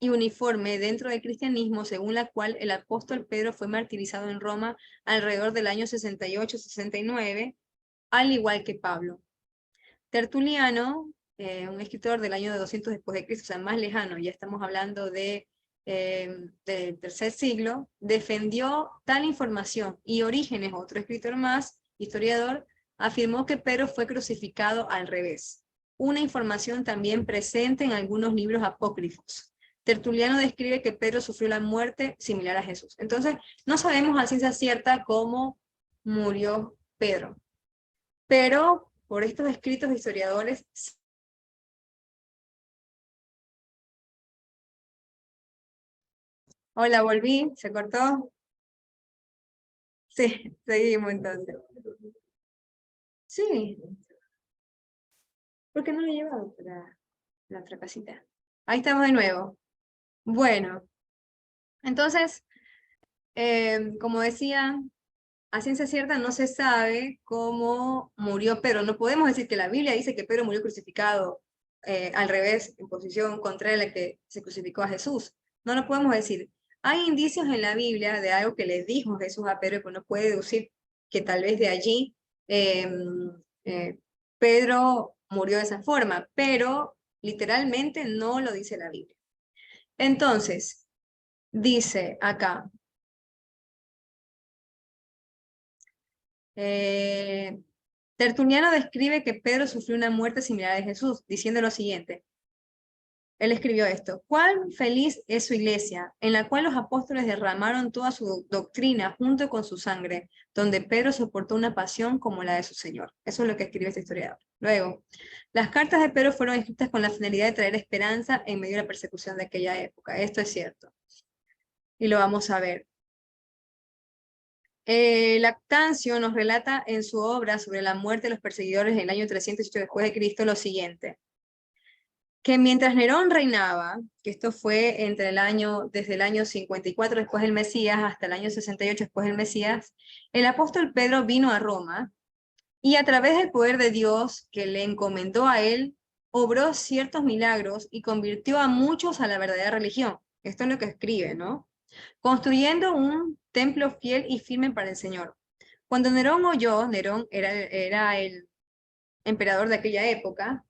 Speaker 1: y uniforme dentro del cristianismo, según la cual el apóstol Pedro fue martirizado en Roma alrededor del año 68-69, al igual que Pablo. Tertuliano, un escritor del año 200 después de Cristo, o sea, más lejano, ya estamos hablando del tercer siglo, defendió tal información, y Orígenes, otro escritor más, historiador, afirmó que Pedro fue crucificado al revés. Una información también presente en algunos libros apócrifos. Tertuliano describe que Pedro sufrió la muerte similar a Jesús. Entonces, no sabemos a ciencia cierta cómo murió Pedro, pero por estos escritos de historiadores. Hola, volví, ¿se cortó? Sí, seguimos entonces. Sí, ¿por qué no lo he llevado para la otra casita? Ahí estamos de nuevo. Bueno, entonces, como decía, a ciencia cierta no se sabe cómo murió Pedro. No podemos decir que la Biblia dice que Pedro murió crucificado al revés, en posición contraria a la que se crucificó a Jesús. No lo podemos decir. Hay indicios en la Biblia de algo que le dijo Jesús a Pedro, que uno puede deducir que tal vez de allí eh, eh, Pedro murió de esa forma, pero literalmente no lo dice la Biblia. Entonces, dice acá, Tertuliano describe que Pedro sufrió una muerte similar a de Jesús, diciendo lo siguiente. Él escribió esto: ¿cuál feliz es su iglesia, en la cual los apóstoles derramaron toda su doctrina junto con su sangre, donde Pedro soportó una pasión como la de su Señor? Eso es lo que escribe este historiador. Luego, las cartas de Pedro fueron escritas con la finalidad de traer esperanza en medio de la persecución de aquella época. Esto es cierto. Y lo vamos a ver. Lactancio nos relata en su obra sobre la muerte de los perseguidores en el año 308 después de Cristo lo siguiente: que mientras Nerón reinaba, que esto fue desde el año 54 después del Mesías hasta el año 68 después del Mesías, el apóstol Pedro vino a Roma y a través del poder de Dios que le encomendó a él, obró ciertos milagros y convirtió a muchos a la verdadera religión. Esto es lo que escribe, ¿no? Construyendo un templo fiel y firme para el Señor. Cuando Nerón oyó, Nerón era el emperador de aquella época,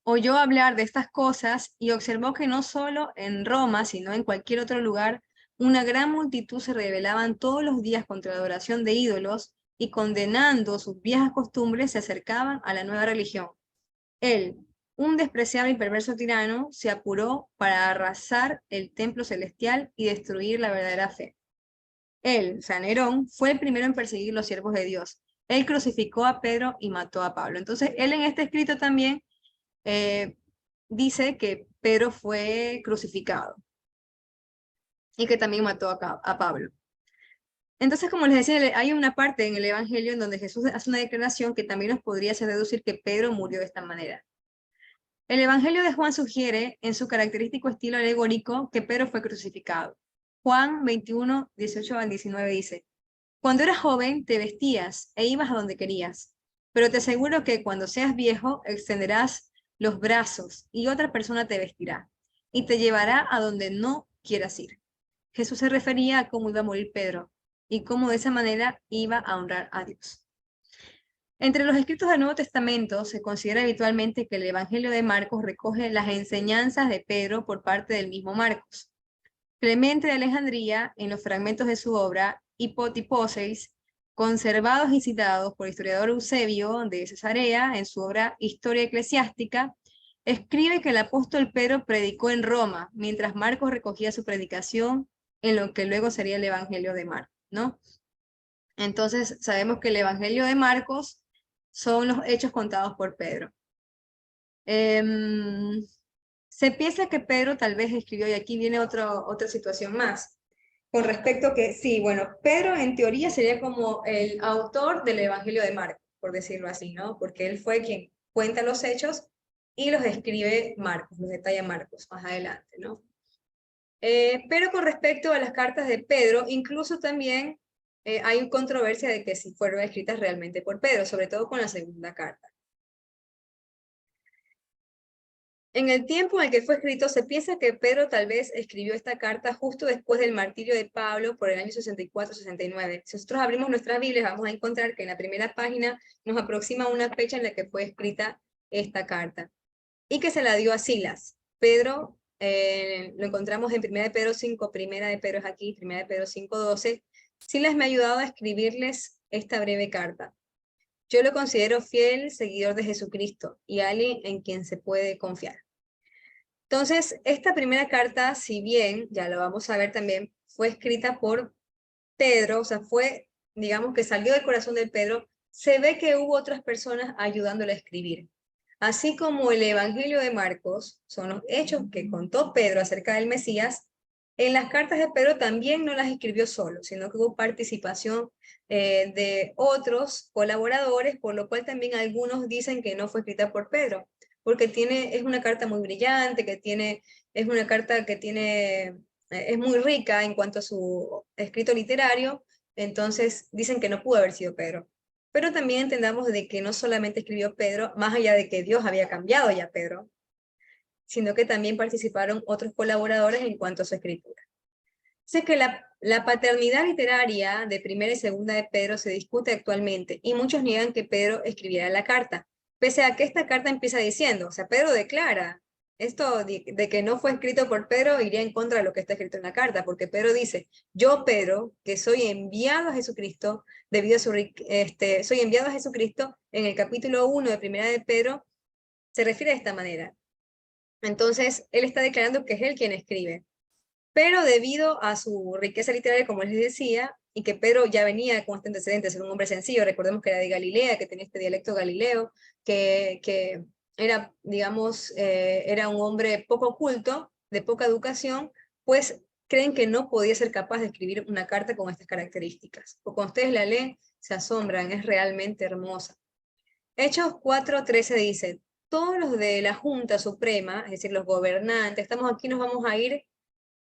Speaker 1: oyó hablar de estas cosas y observó que no solo en Roma, sino en cualquier otro lugar, una gran multitud se rebelaban todos los días contra la adoración de ídolos y condenando sus viejas costumbres se acercaban a la nueva religión. Él, un despreciable y perverso tirano, se apuró para arrasar el templo celestial y destruir la verdadera fe. Él, o sea, Nerón, fue el primero en perseguir los siervos de Dios. Él crucificó a Pedro y mató a Pablo. Entonces, él en este escrito también dice que Pedro fue crucificado y que también mató a Pablo. Entonces, como les decía, hay una parte en el Evangelio en donde Jesús hace una declaración que también nos podría hacer deducir que Pedro murió de esta manera. El Evangelio de Juan sugiere, en su característico estilo alegórico, que Pedro fue crucificado. Juan 21, 18 al 19 dice, cuando eras joven te vestías e ibas a donde querías, pero te aseguro que cuando seas viejo extenderás los brazos y otra persona te vestirá y te llevará a donde no quieras ir. Jesús se refería a cómo iba a morir Pedro y cómo de esa manera iba a honrar a Dios. Entre los escritos del Nuevo Testamento se considera habitualmente que el Evangelio de Marcos recoge las enseñanzas de Pedro por parte del mismo Marcos. Clemente de Alejandría, en los fragmentos de su obra Hipotiposeis, conservados y citados por el historiador Eusebio de Cesarea en su obra Historia Eclesiástica, escribe que el apóstol Pedro predicó en Roma, mientras Marcos recogía su predicación en lo que luego sería el Evangelio de Marcos, ¿no? Entonces sabemos que el Evangelio de Marcos son los hechos contados por Pedro. Se piensa que Pedro tal vez escribió, y aquí viene otra situación más, con respecto a que, sí, bueno, Pedro en teoría sería como el autor del Evangelio de Marcos, por decirlo así, ¿no? Porque él fue quien cuenta los hechos y los escribe Marcos, los detalla Marcos más adelante, ¿no? Pero con respecto a las cartas de Pedro, incluso también hay controversia de que si fueron escritas realmente por Pedro, sobre todo con la segunda carta. En el tiempo en el que fue escrito, se piensa que Pedro tal vez escribió esta carta justo después del martirio de Pablo por el año 64-69. Si nosotros abrimos nuestras Biblias, vamos a encontrar que en la primera página nos aproxima una fecha en la que fue escrita esta carta y que se la dio a Silas. Pedro, lo encontramos en 1 de Pedro 5, primera de Pedro es aquí, 1 de Pedro 5:12. Silas me ha ayudado a escribirles esta breve carta. Yo lo considero fiel seguidor de Jesucristo y alguien en quien se puede confiar. Entonces, esta primera carta, si bien, ya lo vamos a ver también, fue escrita por Pedro, o sea, fue, digamos que salió del corazón de Pedro, se ve que hubo otras personas ayudándole a escribir. Así como el Evangelio de Marcos son los hechos que contó Pedro acerca del Mesías, en las cartas de Pedro también no las escribió solo, sino que hubo participación de otros colaboradores, por lo cual también algunos dicen que no fue escrita por Pedro, porque es una carta muy brillante, es una carta que es muy rica en cuanto a su escrito literario, entonces dicen que no pudo haber sido Pedro. Pero también entendamos de que no solamente escribió Pedro, más allá de que Dios había cambiado ya a Pedro, sino que también participaron otros colaboradores en cuanto a su escritura. Sé que la paternidad literaria de primera y segunda de Pedro se discute actualmente, y muchos niegan que Pedro escribiera la carta, pese a que esta carta empieza diciendo, o sea, Pedro declara, esto de que no fue escrito por Pedro iría en contra de lo que está escrito en la carta, porque Pedro dice, yo Pedro, que soy enviado a Jesucristo, debido a soy enviado a Jesucristo, en el capítulo 1 de primera de Pedro, se refiere de esta manera. Entonces, él está declarando que es él quien escribe. Pero debido a su riqueza literaria, como les decía, y que Pedro ya venía con este antecedente de ser un hombre sencillo, recordemos que era de Galilea, que tenía este dialecto galileo, que era, digamos, era un hombre poco culto, de poca educación, pues creen que no podía ser capaz de escribir una carta con estas características. O cuando ustedes la leen, se asombran, es realmente hermosa. Hechos 4:13 dice, todos los de la Junta Suprema, es decir, los gobernantes, estamos aquí, nos vamos a ir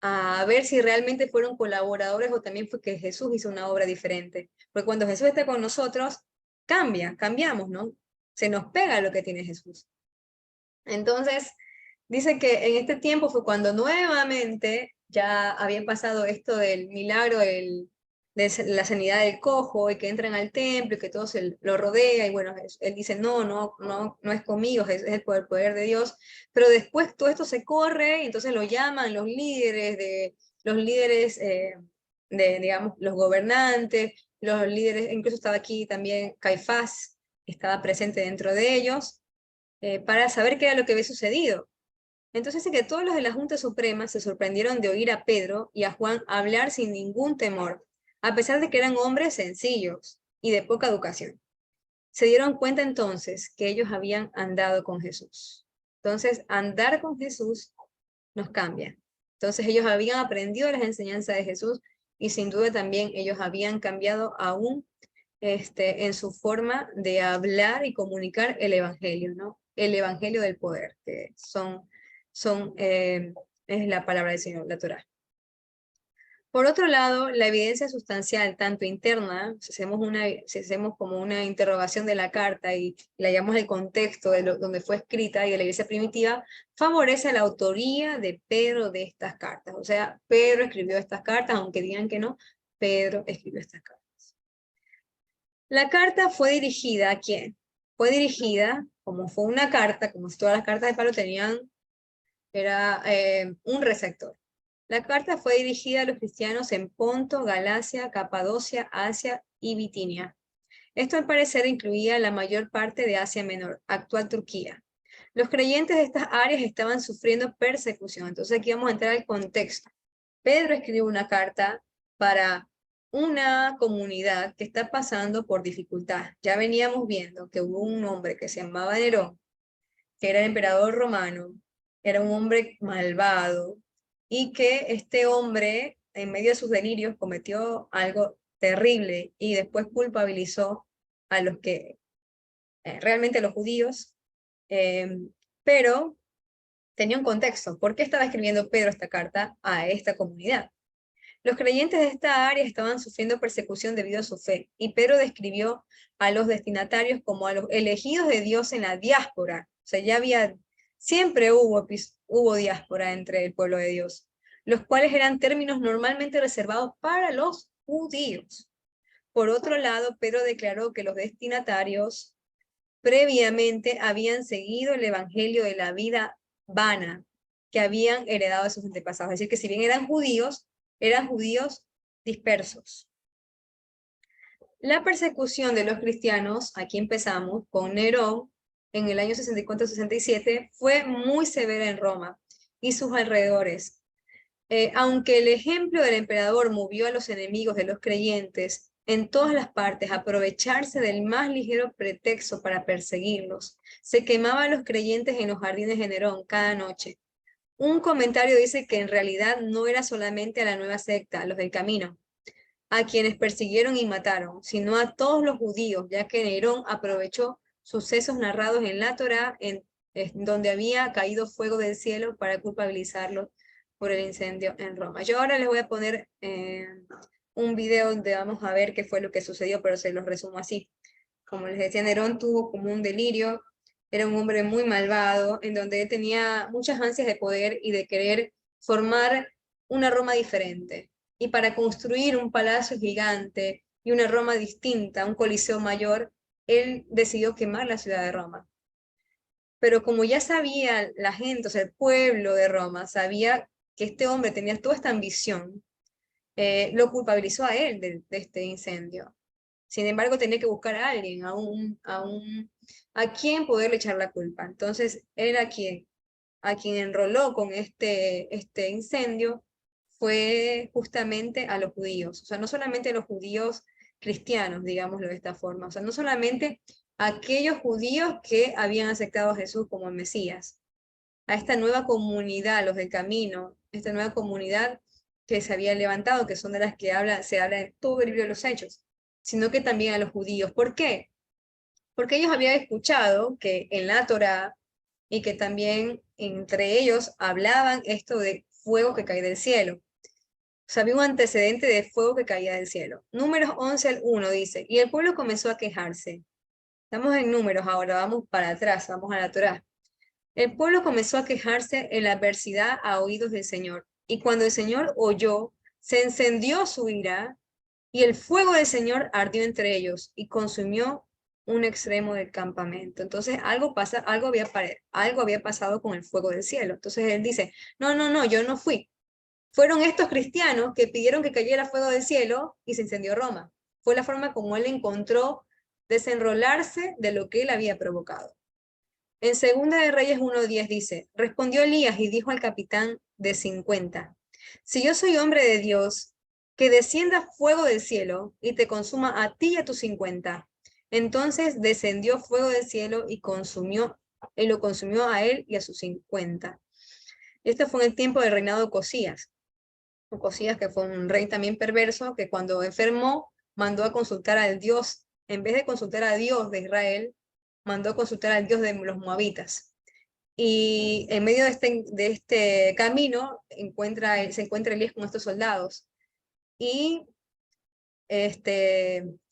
Speaker 1: a ver si realmente fueron colaboradores o también fue que Jesús hizo una obra diferente. Porque cuando Jesús está con nosotros, cambiamos, ¿no? Se nos pega lo que tiene Jesús. Entonces, dice que en este tiempo fue cuando nuevamente ya había pasado esto del milagro de la sanidad del cojo, y que entran al templo, y que todo lo rodea, y bueno, él dice, no es conmigo, es el poder de Dios, pero después todo esto se corre, y entonces lo llaman los líderes digamos, los gobernantes, los líderes, incluso estaba aquí también Caifás, estaba presente dentro de ellos, para saber qué era lo que había sucedido. Entonces dice que todos los de la Junta Suprema se sorprendieron de oír a Pedro y a Juan hablar sin ningún temor, a pesar de que eran hombres sencillos y de poca educación. Se dieron cuenta entonces que ellos habían andado con Jesús. Entonces, andar con Jesús nos cambia. Entonces, ellos habían aprendido las enseñanzas de Jesús y sin duda también ellos habían cambiado aún en su forma de hablar y comunicar el evangelio, ¿no? El evangelio del poder, que es la palabra del Señor, la Torá. Por otro lado, la evidencia sustancial, tanto interna, si hacemos como una interrogación de la carta y le hallamos el contexto de donde fue escrita y de la iglesia primitiva, favorece la autoría de Pedro de estas cartas. O sea, Pedro escribió estas cartas, aunque digan que no, Pedro escribió estas cartas. La carta fue dirigida ¿a quién? Fue dirigida, como fue una carta, como si todas las cartas de Pablo tenían, era un receptor. La carta fue dirigida a los cristianos en Ponto, Galacia, Capadocia, Asia y Bitinia. Esto al parecer incluía la mayor parte de Asia Menor, actual Turquía. Los creyentes de estas áreas estaban sufriendo persecución. Entonces aquí vamos a entrar al contexto. Pedro escribió una carta para una comunidad que está pasando por dificultad. Ya veníamos viendo que hubo un hombre que se llamaba Nerón, que era el emperador romano, era un hombre malvado, y que este hombre, en medio de sus delirios, cometió algo terrible y después culpabilizó a los que, realmente a los judíos, pero tenía un contexto. ¿Por qué estaba escribiendo Pedro esta carta a esta comunidad? Los creyentes de esta área estaban sufriendo persecución debido a su fe, y Pedro describió a los destinatarios como a los elegidos de Dios en la diáspora. O sea, siempre hubo diáspora entre el pueblo de Dios, los cuales eran términos normalmente reservados para los judíos. Por otro lado, Pedro declaró que los destinatarios previamente habían seguido el evangelio de la vida vana que habían heredado de sus antepasados. Es decir, que si bien eran judíos dispersos. La persecución de los cristianos, aquí empezamos, con Nerón, en el año 64-67, fue muy severa en Roma y sus alrededores. Aunque el ejemplo del emperador movió a los enemigos de los creyentes en todas las partes a aprovecharse del más ligero pretexto para perseguirlos, se quemaba a los creyentes en los jardines de Nerón cada noche. Un comentario dice que en realidad no era solamente a la nueva secta, a los del camino, a quienes persiguieron y mataron, sino a todos los judíos, ya que Nerón aprovechó sucesos narrados en la Torá, en donde había caído fuego del cielo para culpabilizarlos por el incendio en Roma. Yo ahora les voy a poner un video donde vamos a ver qué fue lo que sucedió, pero se los resumo así. Como les decía, Nerón tuvo como un delirio, era un hombre muy malvado, en donde él tenía muchas ansias de poder y de querer formar una Roma diferente. Y para construir un palacio gigante y una Roma distinta, un coliseo mayor, él decidió quemar la ciudad de Roma. Pero como ya sabía la gente, o sea, el pueblo de Roma, sabía que este hombre tenía toda esta ambición, lo culpabilizó a él de este incendio. Sin embargo, tenía que buscar a alguien, a quien poderle echar la culpa. Entonces, él a quien enroló con este incendio fue justamente a los judíos. O sea, no solamente a los judíos cristianos, digámoslo de esta forma. O sea, no solamente a aquellos judíos que habían aceptado a Jesús como el Mesías, a esta nueva comunidad, los del camino, esta nueva comunidad que se había levantado, que son de las que se habla en todo el libro de los Hechos, sino que también a los judíos. ¿Por qué? Porque ellos habían escuchado que en la Torá, y que también entre ellos hablaban esto de fuego que cae del cielo. O sea, había un antecedente de fuego que caía del cielo. Números 11 al 1 dice, y el pueblo comenzó a quejarse. Estamos en números ahora, vamos para atrás, vamos a la Torá. El pueblo comenzó a quejarse en la adversidad a oídos del Señor. Y cuando el Señor oyó, se encendió su ira Y el fuego del Señor ardió entre ellos y consumió un extremo del campamento. Entonces algo había pasado con el fuego del cielo. Entonces él dice, no, no, no, yo no fui. Fueron estos cristianos que pidieron que cayera fuego del cielo y se incendió Roma. Fue la forma como él encontró desenrolarse de lo que él había provocado. En Segunda de Reyes 1:10 dice, respondió Elías y dijo al capitán de 50, si yo soy hombre de Dios, que descienda fuego del cielo y te consuma a ti y a tus 50. Entonces descendió fuego del cielo y lo consumió a él y a sus 50. Esto fue en el tiempo del reinado de Ocosías. Ocosías, que fue un rey también perverso, que cuando enfermó, mandó a consultar al Dios, en vez de consultar a Dios de Israel, mandó a consultar al Dios de los moabitas. Y en medio de este camino se encuentra Elías con estos soldados. Y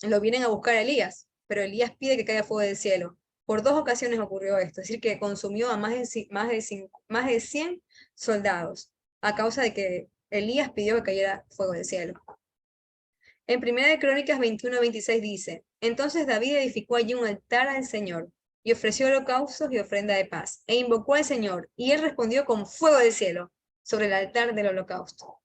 Speaker 1: lo vienen a buscar a Elías, pero Elías pide que caiga fuego del cielo. Por 2 ocasiones ocurrió esto, es decir, que consumió a más de 100 soldados, a causa de que Elías pidió que cayera fuego del cielo. En 1 de Crónicas 21:26 dice, entonces David edificó allí un altar al Señor, y ofreció holocaustos y ofrenda de paz, e invocó al Señor, y él respondió con fuego del cielo sobre el altar del holocausto.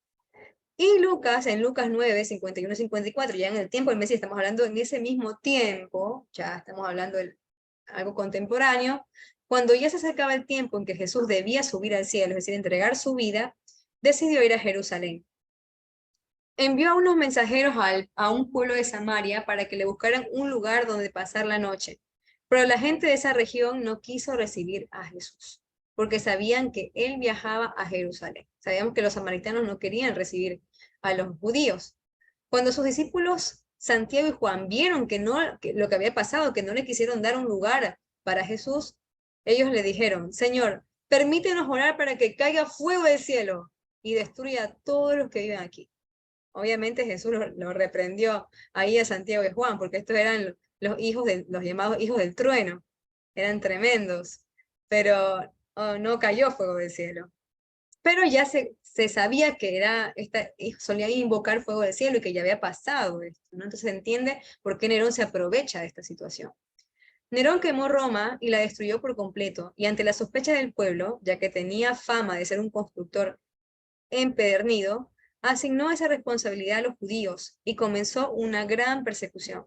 Speaker 1: Y Lucas, en Lucas 9:51-54, ya en el tiempo del Mesías, estamos hablando en ese mismo tiempo, ya estamos hablando de algo contemporáneo, cuando ya se acercaba el tiempo en que Jesús debía subir al cielo, es decir, entregar su vida, decidió ir a Jerusalén. Envió a unos mensajeros a un pueblo de Samaria para que le buscaran un lugar donde pasar la noche. Pero la gente de esa región no quiso recibir a Jesús, porque sabían que él viajaba a Jerusalén. Sabíamos que los samaritanos no querían recibir a los judíos. Cuando sus discípulos Santiago y Juan vieron que lo que había pasado, que no le quisieron dar un lugar para Jesús, ellos le dijeron, Señor, permítenos orar para que caiga fuego del cielo y destruya a todos los que viven aquí. Obviamente Jesús lo reprendió ahí a Santiago y Juan, porque estos eran los llamados hijos del trueno, eran tremendos, pero no cayó fuego del cielo. Pero ya se sabía que solía invocar fuego del cielo y que ya había pasado esto, ¿no? Entonces se entiende por qué Nerón se aprovecha de esta situación. Nerón quemó Roma y la destruyó por completo, y ante la sospecha del pueblo, ya que tenía fama de ser un constructor empedernido, asignó esa responsabilidad a los judíos y comenzó una gran persecución.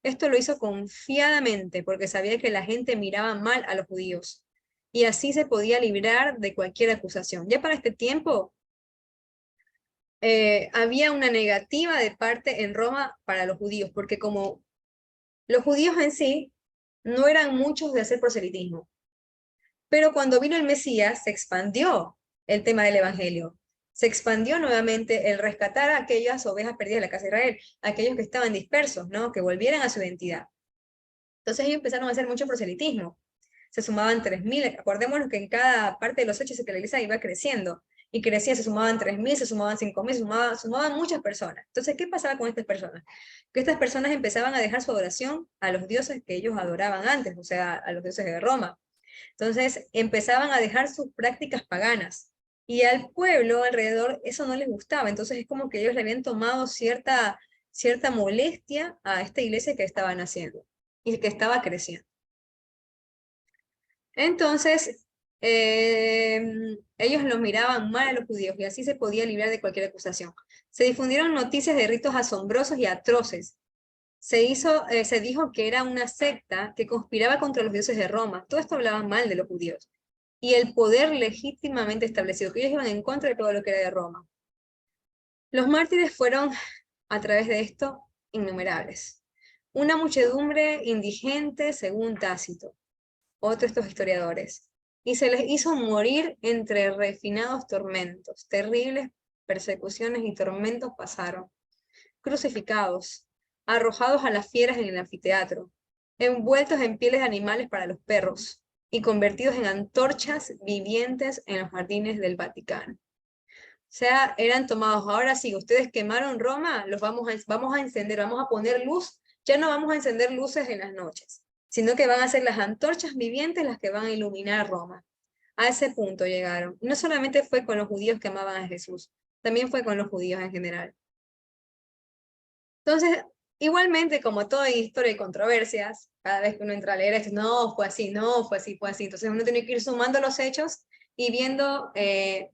Speaker 1: Esto lo hizo confiadamente porque sabía que la gente miraba mal a los judíos y así se podía librar de cualquier acusación. Ya para este tiempo había una negativa de parte en Roma para los judíos, porque como los judíos en sí no eran muchos de hacer proselitismo, pero cuando vino el Mesías se expandió el tema del evangelio. Se expandió nuevamente el rescatar a aquellas ovejas perdidas de la casa de Israel, aquellos que estaban dispersos, ¿no? Que volvieran a su identidad. Entonces ellos empezaron a hacer mucho proselitismo. Se sumaban 3.000, acordémonos que en cada parte de los hechos que la iglesia iba creciendo, y crecía, se sumaban 3.000, se sumaban 5.000, sumaban muchas personas. Entonces, ¿qué pasaba con estas personas? Que estas personas empezaban a dejar su adoración a los dioses que ellos adoraban antes, o sea, a los dioses de Roma. Entonces empezaban a dejar sus prácticas paganas y al pueblo alrededor eso no les gustaba. Entonces es como que ellos le habían tomado cierta molestia a esta iglesia que estaban haciendo y que estaba creciendo. Entonces ellos los miraban mal a los judíos y así se podía librar de cualquier acusación. Se difundieron noticias de ritos asombrosos y atroces. Se dijo que era una secta que conspiraba contra los dioses de Roma. Todo esto hablaba mal de los judíos. Y el poder legítimamente establecido, que ellos iban en contra de todo lo que era de Roma. Los mártires fueron, a través de esto, innumerables. Una muchedumbre indigente, según Tácito, otro de estos historiadores. Y se les hizo morir entre refinados tormentos. Terribles persecuciones y tormentos pasaron. Crucificados, arrojados a las fieras en el anfiteatro, envueltos en pieles de animales para los perros, y convertidos en antorchas vivientes en los jardines del Vaticano. O sea, eran tomados, ahora sí, ustedes quemaron Roma, los vamos a encender, vamos a poner luz, ya no vamos a encender luces en las noches, sino que van a ser las antorchas vivientes las que van a iluminar Roma. A ese punto llegaron. No solamente fue con los judíos que amaban a Jesús, también fue con los judíos en general. Entonces, igualmente, como toda historia y controversias, cada vez que uno entra a leer esto, no, fue así, no, fue así, fue así. Entonces uno tiene que ir sumando los hechos y viendo... ay,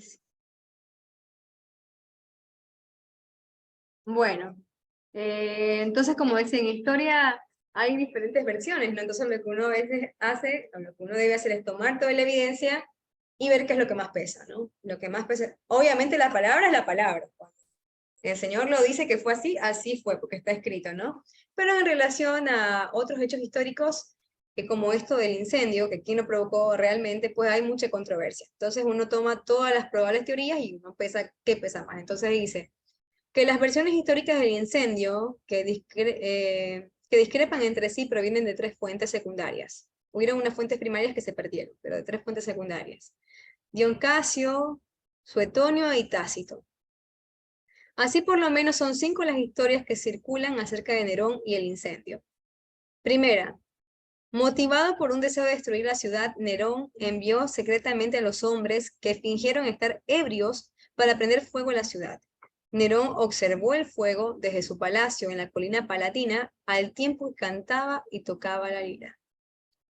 Speaker 1: sí. Bueno, entonces como dice, en historia hay diferentes versiones, ¿no? Entonces lo que uno a veces hace, o lo que uno debe hacer es tomar toda la evidencia y ver qué es lo que más pesa, ¿no? Lo que más pesa, obviamente la palabra es la palabra. El Señor lo dice que fue así, así fue, porque está escrito, ¿no? Pero en relación a otros hechos históricos, que como esto del incendio, que quién lo provocó realmente, pues hay mucha controversia. Entonces uno toma todas las probables teorías y uno pesa qué pesa más. Entonces dice que las versiones históricas del incendio que discrepan entre sí provienen de tres fuentes secundarias. Hubieron unas fuentes primarias que se perdieron, pero de tres fuentes secundarias. Dion Casio, Suetonio y Tácito. Así por lo menos son 5 las historias que circulan acerca de Nerón y el incendio. Primera, motivado por un deseo de destruir la ciudad, Nerón envió secretamente a los hombres que fingieron estar ebrios para prender fuego a la ciudad. Nerón observó el fuego desde su palacio en la colina palatina al tiempo que cantaba y tocaba la lira.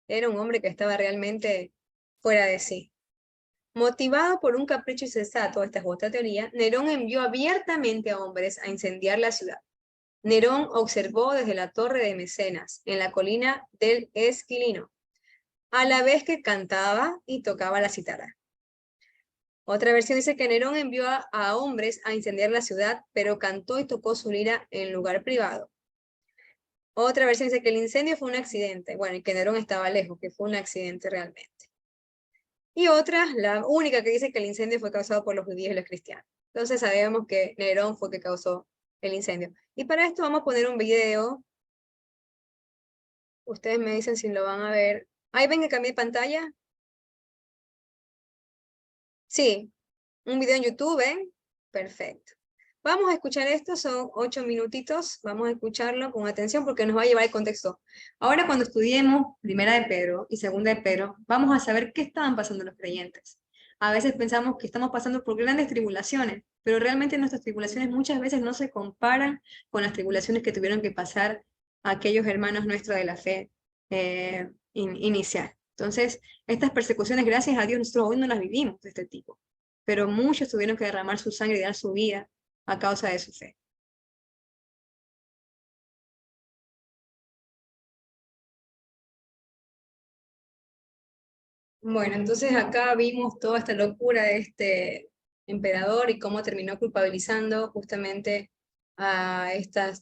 Speaker 1: Era un hombre que estaba realmente fuera de sí. Motivado por un capricho insensato, esta es otra teoría, Nerón envió abiertamente a hombres a incendiar la ciudad. Nerón observó desde la torre de Mecenas, en la colina del Esquilino, a la vez que cantaba y tocaba la cítara. Otra versión dice que Nerón envió a hombres a incendiar la ciudad, pero cantó y tocó su lira en lugar privado. Otra versión dice que el incendio fue un accidente, bueno, y que Nerón estaba lejos, que fue un accidente realmente. Y otra, la única que dice que el incendio fue causado por los judíos y los cristianos. Entonces sabemos que Nerón fue que causó el incendio. Y para esto vamos a poner un video. Ustedes me dicen si lo van a ver. Ahí ven que cambié de pantalla. Sí, un video en YouTube, ¿ven? Perfecto. Vamos a escuchar esto, son 8 minutitos. Vamos a escucharlo con atención porque nos va a llevar el contexto. Ahora cuando estudiemos Primera de Pedro y Segunda de Pedro, vamos a saber qué estaban pasando los creyentes. A veces pensamos que estamos pasando por grandes tribulaciones, pero realmente nuestras tribulaciones muchas veces no se comparan con las tribulaciones que tuvieron que pasar aquellos hermanos nuestros de la fe inicial. Entonces, estas persecuciones, gracias a Dios, nosotros hoy no las vivimos de este tipo, pero muchos tuvieron que derramar su sangre y dar su vida a causa de su fe. Bueno, entonces acá vimos toda esta locura de este emperador y cómo terminó culpabilizando justamente a esta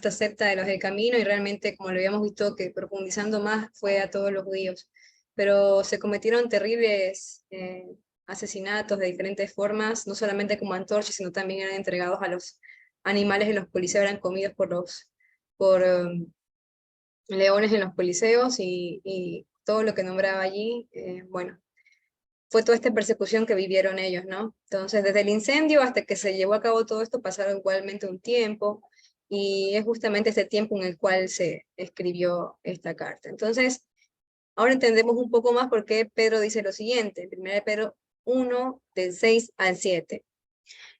Speaker 1: secta de los del camino, y realmente, como lo habíamos visto, que profundizando más fue a todos los judíos. Pero se cometieron terribles asesinatos de diferentes formas, no solamente como antorchas, sino también eran entregados a los animales en los coliseos, eran comidos por leones en los coliseos y todo lo que nombraba allí. Bueno, fue toda esta persecución que vivieron ellos, ¿no? Entonces, desde el incendio hasta que se llevó a cabo todo esto, pasaron igualmente un tiempo, y es justamente este tiempo en el cual se escribió esta carta. Entonces, ahora entendemos un poco más por qué Pedro dice lo siguiente, 1 Pedro 1, del 6 al 7.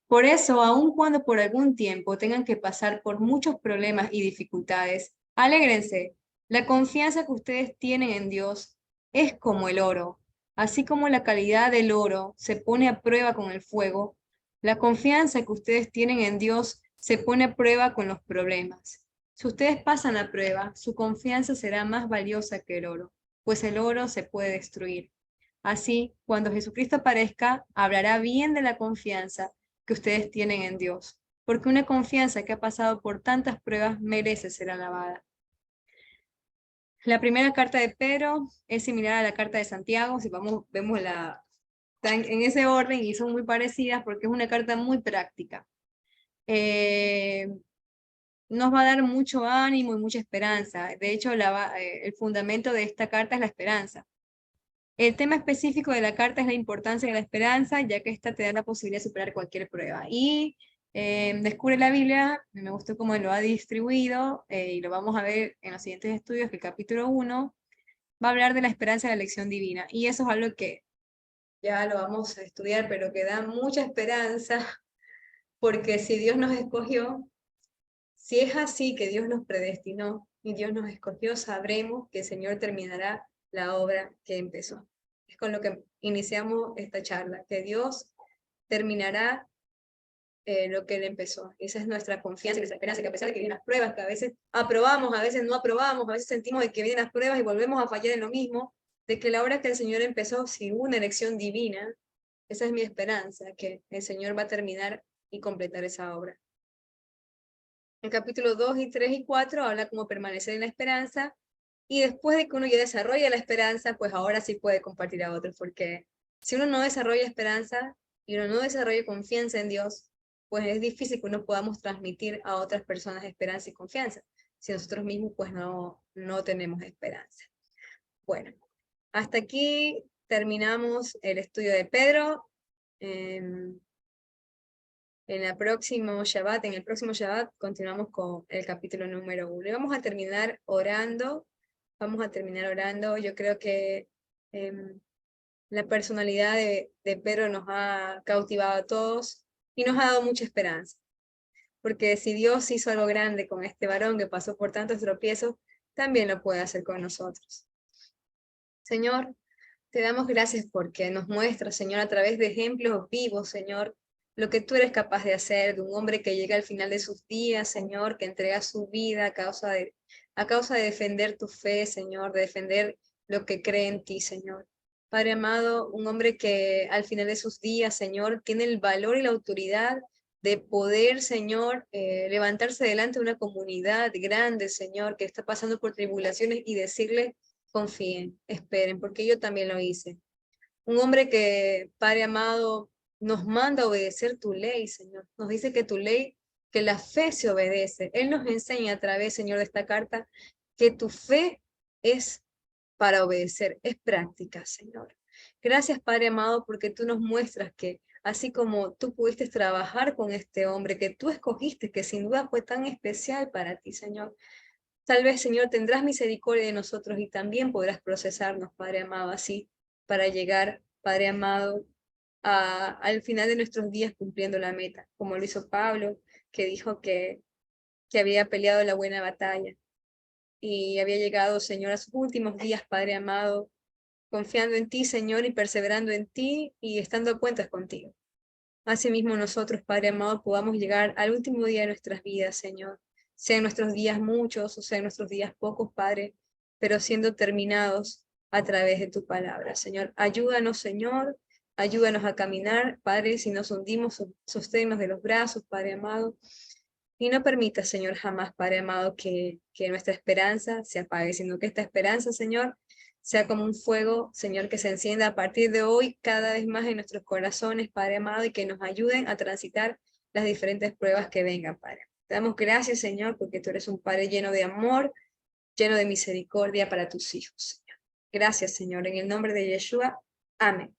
Speaker 1: Por eso, aun cuando por algún tiempo tengan que pasar por muchos problemas y dificultades, alégrense. La confianza que ustedes tienen en Dios es como el oro. Así como la calidad del oro se pone a prueba con el fuego, la confianza que ustedes tienen en Dios se pone a prueba con los problemas. Si ustedes pasan la prueba, su confianza será más valiosa que el oro, pues el oro se puede destruir. Así, cuando Jesucristo aparezca, hablará bien de la confianza que ustedes tienen en Dios, porque una confianza que ha pasado por tantas pruebas merece ser alabada. La primera carta de Pedro es similar a la carta de Santiago, si vemos están en ese orden y son muy parecidas porque es una carta muy práctica. Nos va a dar mucho ánimo y mucha esperanza. De hecho, el fundamento de esta carta es la esperanza. El tema específico de la carta es la importancia de la esperanza, ya que esta te da la posibilidad de superar cualquier prueba. Y Descubre la Biblia, me gustó cómo lo ha distribuido, y lo vamos a ver en los siguientes estudios, que el capítulo 1 va a hablar de la esperanza de la elección divina. Y eso es algo que ya lo vamos a estudiar, pero que da mucha esperanza, porque si Dios nos escogió, si es así que Dios nos predestinó y Dios nos escogió, sabremos que el Señor terminará la obra que empezó. Es con lo que iniciamos esta charla, que Dios terminará lo que Él empezó. Esa es nuestra confianza y nuestra esperanza, que a pesar de que vienen las pruebas, que a veces aprobamos, a veces no aprobamos, a veces sentimos de que vienen las pruebas y volvemos a fallar en lo mismo, de que la obra que el Señor empezó, si hubo una elección divina, esa es mi esperanza, que el Señor va a terminar y completar esa obra. El capítulo 2 y 3 y 4 habla cómo permanecer en la esperanza, y después de que uno ya desarrolla la esperanza, pues ahora sí puede compartir a otros, porque si uno no desarrolla esperanza y uno no desarrolla confianza en Dios, pues es difícil que uno podamos transmitir a otras personas esperanza y confianza, si nosotros mismos pues no tenemos esperanza. Bueno, hasta aquí terminamos el estudio de Pedro. En el próximo Shabbat continuamos con el capítulo número 1. Y vamos a terminar orando. Yo creo que la personalidad de Pedro nos ha cautivado a todos y nos ha dado mucha esperanza. Porque si Dios hizo algo grande con este varón que pasó por tantos tropiezos, también lo puede hacer con nosotros. Señor, te damos gracias porque nos muestras, Señor, a través de ejemplos vivos, Señor, lo que tú eres capaz de hacer, de un hombre que llega al final de sus días, Señor, que entrega su vida a causa de defender tu fe, Señor, de defender lo que cree en ti, Señor. Padre amado, un hombre que al final de sus días, Señor, tiene el valor y la autoridad de poder, Señor, levantarse delante de una comunidad grande, Señor, que está pasando por tribulaciones y decirle, confíen, esperen, porque yo también lo hice. Un hombre que, Padre amado, nos manda a obedecer tu ley, Señor. Nos dice que tu ley, que la fe se obedece. Él nos enseña a través, Señor, de esta carta, que tu fe es para obedecer, es práctica, Señor. Gracias, Padre amado, porque tú nos muestras que así como tú pudiste trabajar con este hombre que tú escogiste, que sin duda fue tan especial para ti, Señor, tal vez, Señor, tendrás misericordia de nosotros y también podrás procesarnos, Padre amado, así, para llegar, Padre amado, al final de nuestros días cumpliendo la meta, como lo hizo Pablo, que dijo que había peleado la buena batalla y había llegado, Señor, a sus últimos días, Padre amado, confiando en ti, Señor, y perseverando en ti y estando a cuentas contigo. Asimismo nosotros, Padre amado, podamos llegar al último día de nuestras vidas, Señor. Sean nuestros días muchos o sean nuestros días pocos, Padre, pero siendo terminados a través de tu palabra, Señor. Ayúdanos, Señor, ayúdanos a caminar, Padre, si nos hundimos, sosténnos de los brazos, Padre amado. Y no permita, Señor, jamás, Padre amado, que nuestra esperanza se apague, sino que esta esperanza, Señor, sea como un fuego, Señor, que se encienda a partir de hoy cada vez más en nuestros corazones, Padre amado, y que nos ayuden a transitar las diferentes pruebas que vengan, Padre. Te damos gracias, Señor, porque tú eres un Padre lleno de amor, lleno de misericordia para tus hijos, Señor. Gracias, Señor, en el nombre de Yeshua. Amén.